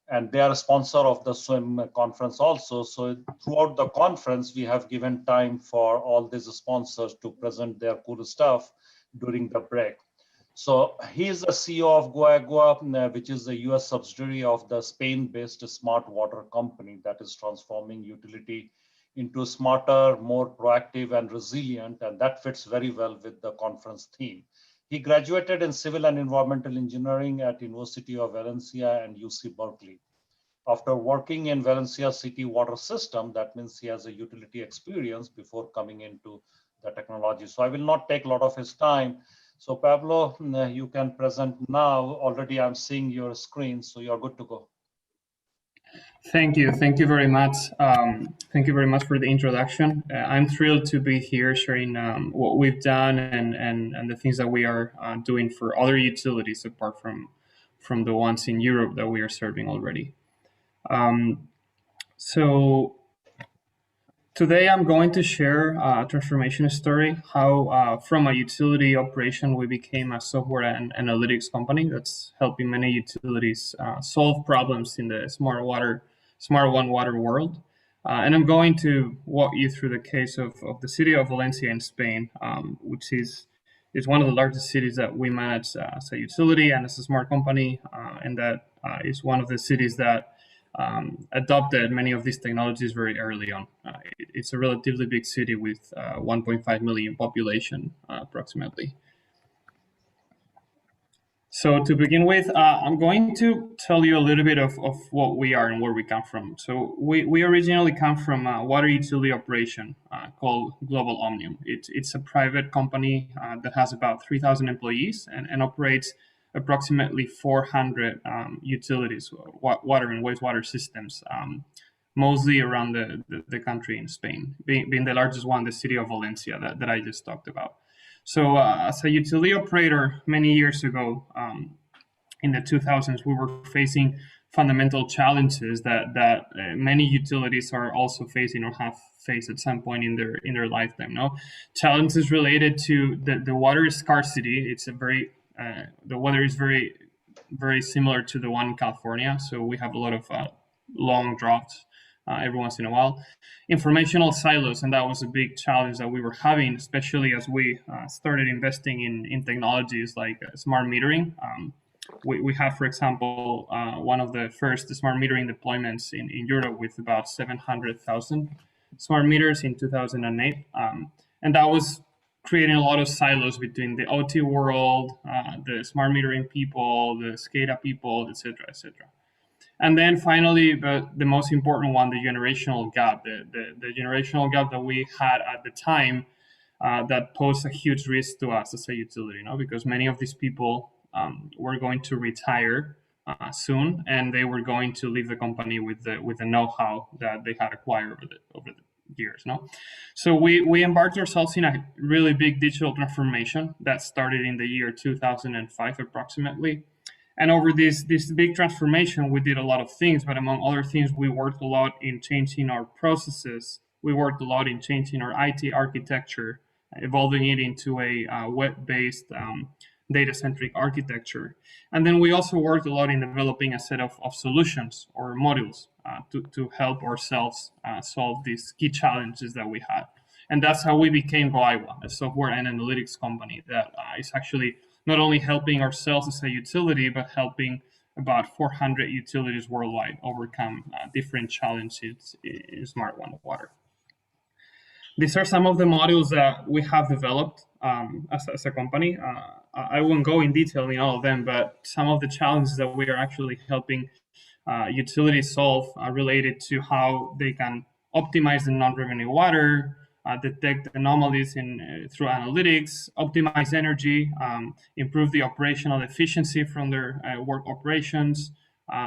and they are a sponsor of the swim conference also. So throughout the conference, we have given time for all these sponsors to present their cool stuff during the break. So he's the CEO of Guagua, which is a US subsidiary of the Spain-based smart water company that is transforming utility into smarter, more proactive and resilient, and that fits very well with the conference theme. He graduated in civil and environmental engineering at University of Valencia and UC Berkeley. after working in Valencia city water system. That means he has a utility experience before coming into the technology. So I will not take a lot of his time. So Pablo, you can present now. Already I'm seeing your screen, so you're good to go. Thank you very much. Thank you very much for the introduction. I'm thrilled to be here sharing what we've done and the things that we are doing for other utilities apart from the ones in Europe that we are serving already. So today I'm going to share a transformation story, how from a utility operation we became a software and analytics company that's helping many utilities solve problems in the smart one water world. And I'm going to walk you through the case of the city of Valencia in Spain, which is one of the largest cities that we manage as a utility and as a smart company, and that is one of the cities that adopted many of these technologies very early on. It's a relatively big city with 1.5 million population approximately. So to begin with, I'm going to tell you a little bit of what we are and where we come from. So we originally come from a water utility operation called Global Omnium. It's a private company that has about 3,000 employees and operates approximately 400 utilities, water and wastewater systems, mostly around the country in Spain, being the largest one, the city of Valencia that I just talked about. So as a utility operator many years ago, in the 2000s, we were facing fundamental challenges that many utilities are also facing or have faced at some point in their lifetime. No, challenges related to the water scarcity. It's a very the weather is very similar to the one in California, so we have a lot of long droughts every once in a while. Informational silos, and that was a big challenge that we were having, especially as we started investing in technologies like smart metering. We have, for example, one of the first smart metering deployments in Europe with about 700,000 smart meters in 2008. And that was creating a lot of silos between the OT world, the smart metering people, the SCADA people, et cetera, et cetera. And then finally, but the most important one, the generational gap, the generational gap that we had at the time that posed a huge risk to us as a utility, because many of these people were going to retire soon, and they were going to leave the company with the know-how that they had acquired over the years. So we embarked ourselves in a really big digital transformation that started in the year 2005 approximately. And over this big transformation, we did a lot of things, but among other things, we worked a lot in changing our processes. We worked a lot in changing our IT architecture, evolving it into a web-based data-centric architecture. And then we also worked a lot in developing a set of solutions or modules to help ourselves solve these key challenges that we had. And that's how we became GoIWA, a software and analytics company that is actually not only helping ourselves as a utility, but helping about 400 utilities worldwide overcome different challenges in smart water. These are some of the modules that we have developed as a company. I won't go in detail in all of them, but some of the challenges that we are actually helping utilities solve are related to how they can optimize the non-revenue water, detect anomalies through analytics, optimize energy, improve the operational efficiency from their work operations,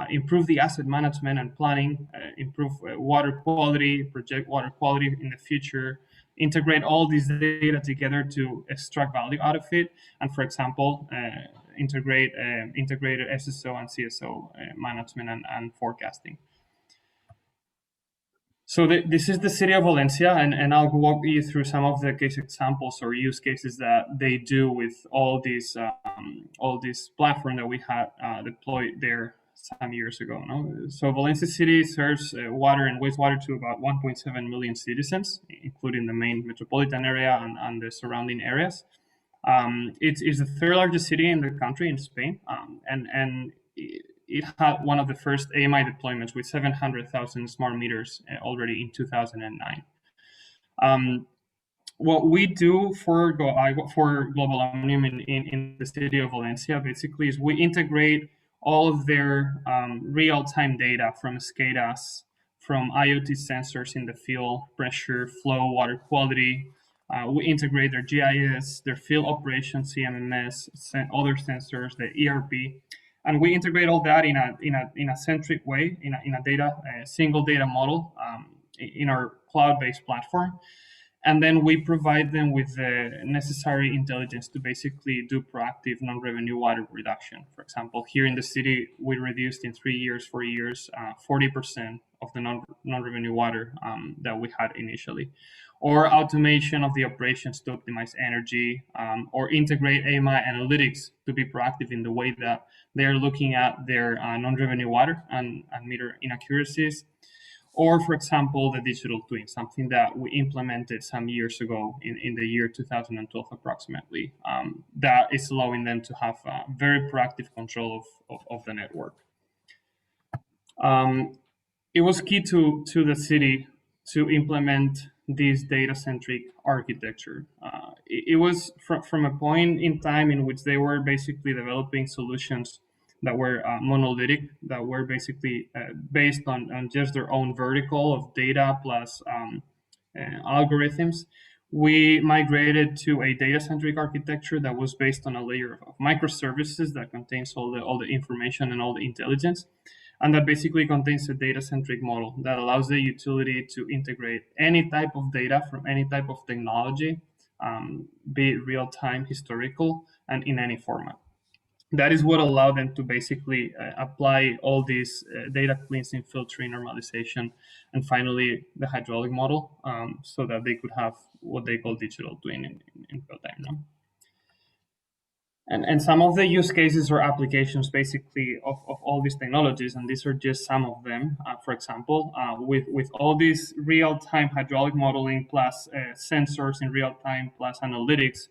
improve the asset management and planning, improve water quality, project water quality in the future, integrate all these data together to extract value out of it, and for example, integrate integrated SSO and CSO management and forecasting. So this is the city of Valencia, and I'll walk you through some of the case examples or use cases that they do with all this platform that we had deployed there some years ago. So Valencia City serves water and wastewater to about 1.7 million citizens, including the main metropolitan area and the surrounding areas. It's the third largest city in the country in Spain, and it had one of the first AMI deployments with 700,000 smart meters already in 2009. What we do for Global Omnium in the city of Valencia basically is we integrate all of their real-time data from SCADAs, from IoT sensors in the field, pressure, flow, water quality. We integrate their GIS, their field operations, CMMS, other sensors, the ERP, and we integrate all that in a centric way, in a single data model in our cloud-based platform. And then we provide them with the necessary intelligence to basically do proactive non-revenue water reduction. For example, here in the city, we reduced in 4 years, 40% of the non-revenue water that we had initially. Or automation of the operations to optimize energy, or integrate AMI analytics to be proactive in the way that they're looking at their non-revenue water and meter inaccuracies. Or, for example, the digital twin, something that we implemented some years ago in the year 2012 approximately, that is allowing them to have very proactive control of the network. It was key to the city to implement this data-centric architecture. It was from a point in time in which they were basically developing solutions that were monolithic, that were basically based on just their own vertical of data plus algorithms. We migrated to a data-centric architecture that was based on a layer of microservices that contains all the information and all the intelligence, and that basically contains a data-centric model that allows the utility to integrate any type of data from any type of technology, be it real-time, historical, and in any format. That is what allowed them to basically apply all these data cleansing, filtering, normalization, and finally the hydraulic model, so that they could have what they call digital twin in real time. No? And some of the use cases or applications basically of all these technologies, and these are just some of them, for example, with all this real-time hydraulic modeling plus sensors in real time plus analytics,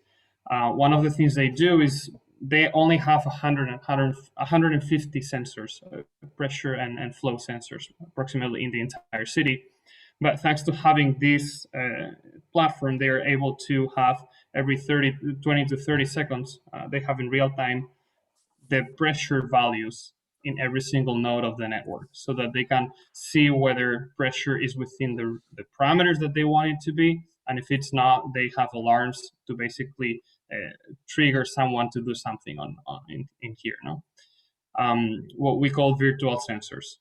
one of the things they do is they only have 150 sensors, pressure and flow sensors, approximately in the entire city. But thanks to having this platform, they are able to have every 20 to 30 seconds, they have in real time the pressure values in every single node of the network, so that they can see whether pressure is within the parameters that they want it to be. And if it's not, they have alarms to basically trigger someone to do something in here. No, what we call virtual sensors.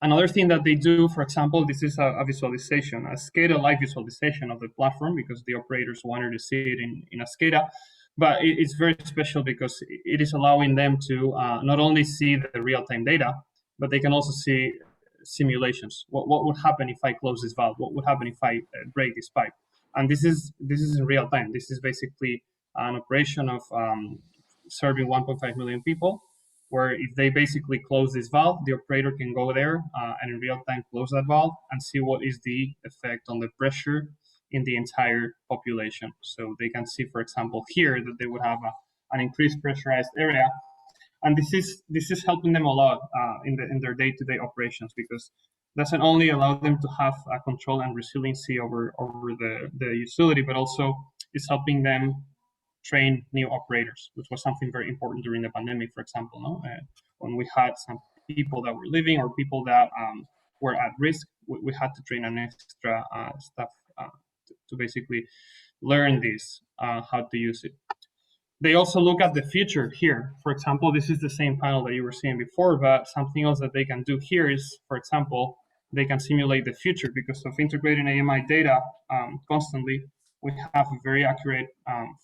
Another thing that they do, for example, this is a visualization, a SCADA-like visualization of the platform, because the operators wanted to see it in a SCADA. But it's very special because it is allowing them to not only see the real-time data, but they can also see simulations. What would happen if I close this valve? What would happen if I break this pipe? And this is in real time. This is basically an operation of serving 1.5 million people, where if they basically close this valve, the operator can go there and in real time close that valve and see what is the effect on the pressure in the entire population. So they can see, for example, here that they would have an increased pressurized area. And this is helping them a lot in their day-to-day operations, because doesn't only allow them to have a control and resiliency over the utility, but also is helping them train new operators, which was something very important during the pandemic, for example. No? When we had some people that were leaving or people that were at risk, we had to train an extra staff to basically learn this, how to use it. They also look at the future here. For example, this is the same panel that you were seeing before, but something else that they can do here is, for example, they can simulate the future because of integrating AMI data constantly. We have a very accurate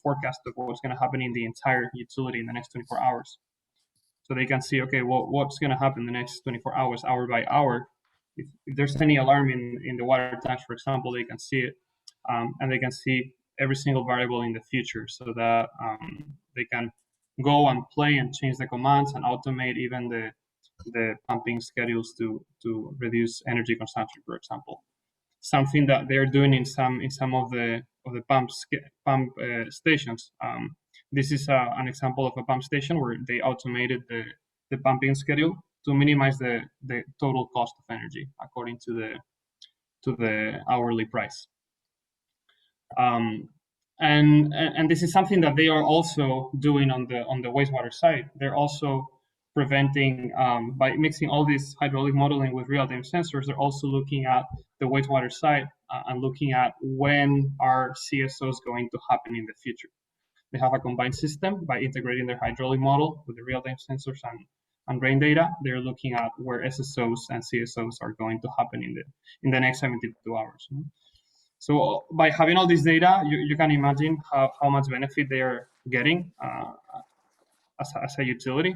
forecast of what's going to happen in the entire utility in the next 24 hours. So they can see, okay, well, what's going to happen in the next 24 hours, hour by hour. If there's any alarm in the water tanks, for example, they can see it, and they can see every single variable in the future, so that they can go and play and change the commands and automate even the pumping schedules to reduce energy consumption, for example. Something that they're doing in some of the pump stations. This is an example of a pump station where they automated the pumping schedule to minimize the total cost of energy according to the hourly price. And this is something that they are also doing on the wastewater side. They're also preventing, by mixing all this hydraulic modeling with real-time sensors, they're also looking at the wastewater side and looking at when are CSOs going to happen in the future. They have a combined system by integrating their hydraulic model with the real-time sensors and rain data. They're looking at where SSOs and CSOs are going to happen in the next 72 hours. So by having all this data, you can imagine how much benefit they are getting as a utility.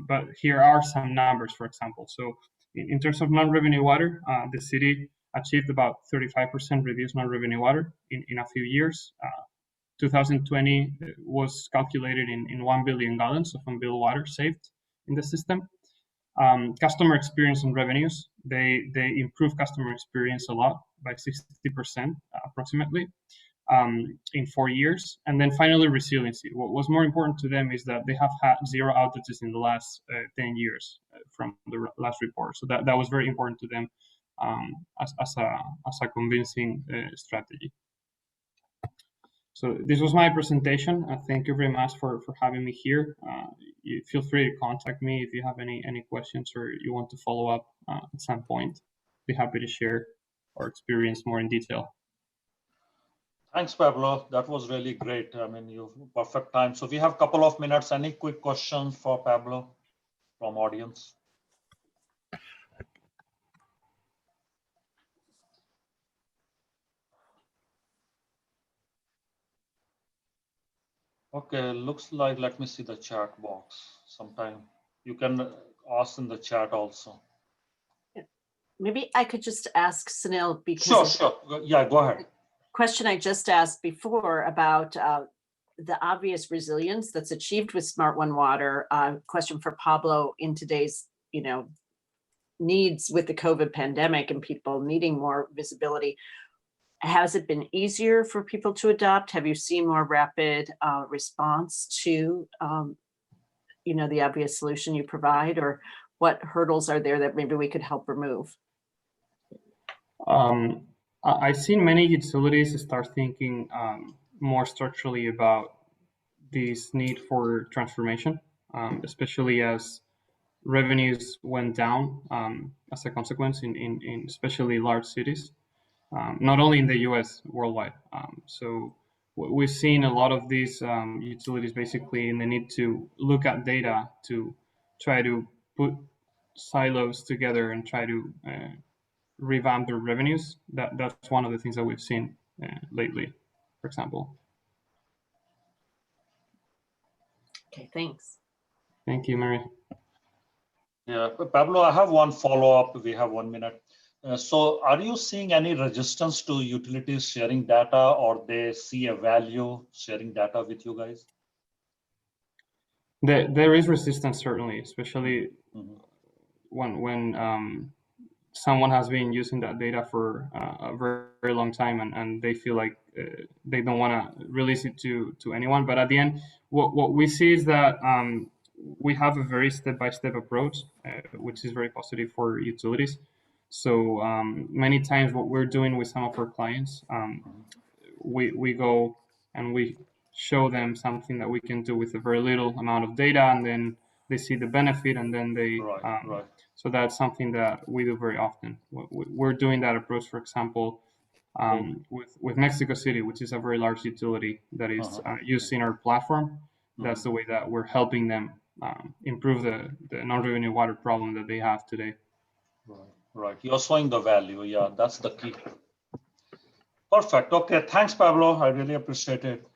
But here are some numbers, for example. So in terms of non-revenue water, the city achieved about 35% reduced non-revenue water in a few years. 2020 was calculated in 1 billion gallons of unbilled water saved in the system. Customer experience and revenues, they improve customer experience a lot by 60% approximately in 4 years. And then finally, resiliency. What was more important to them is that they have had 0 outages in the last 10 years from the last report. So that was very important to them as a convincing strategy. So this was my presentation. Thank you very much for having me here. You feel free to contact me if you have any questions or you want to follow up at some point. Be happy to share our experience more in detail. Thanks, Pablo. That was really great. I mean, you perfect time. So we have a couple of minutes. Any quick questions for Pablo from audience? Okay, looks like, let me see the chat box. Sometime you can ask in the chat also. Maybe I could just ask Sunil, because Sure. Yeah, go ahead. Question I just asked before about the obvious resilience that's achieved with Smart One Water. Question for Pablo in today's, needs with the COVID pandemic and people needing more visibility. Has it been easier for people to adopt? Have you seen more rapid response to, the obvious solution you provide, or what hurdles are there that maybe we could help remove? I've seen many utilities start thinking more structurally about this need for transformation, especially as revenues went down as a consequence in especially large cities, not only in the US, worldwide. So we've seen a lot of these utilities basically in the need to look at data to try to put silos together and try to revamp their revenues. That's one of the things that we've seen lately, for example. Okay, thanks. Thank you, Mary. Yeah, Pablo, I have one follow-up. We have 1 minute. So are you seeing any resistance to utilities sharing data, or they see a value sharing data with you guys? There is resistance, certainly, especially when someone has been using that data for a very, very long time and they feel like they don't want to release it to anyone. But at the end, what we see is that we have a very step-by-step approach, which is very positive for utilities. So many times what we're doing with some of our clients, we go and we show them something that we can do with a very little amount of data, and then they see the benefit, and then they right. So that's something that we do very often. We're doing that approach, for example, with Mexico City, which is a very large utility that is using our platform. That's the way that we're helping them improve the non-revenue water problem that they have today. Right. You're showing the value. Yeah, that's the key. Perfect. Okay. Thanks, Pablo. I really appreciate it.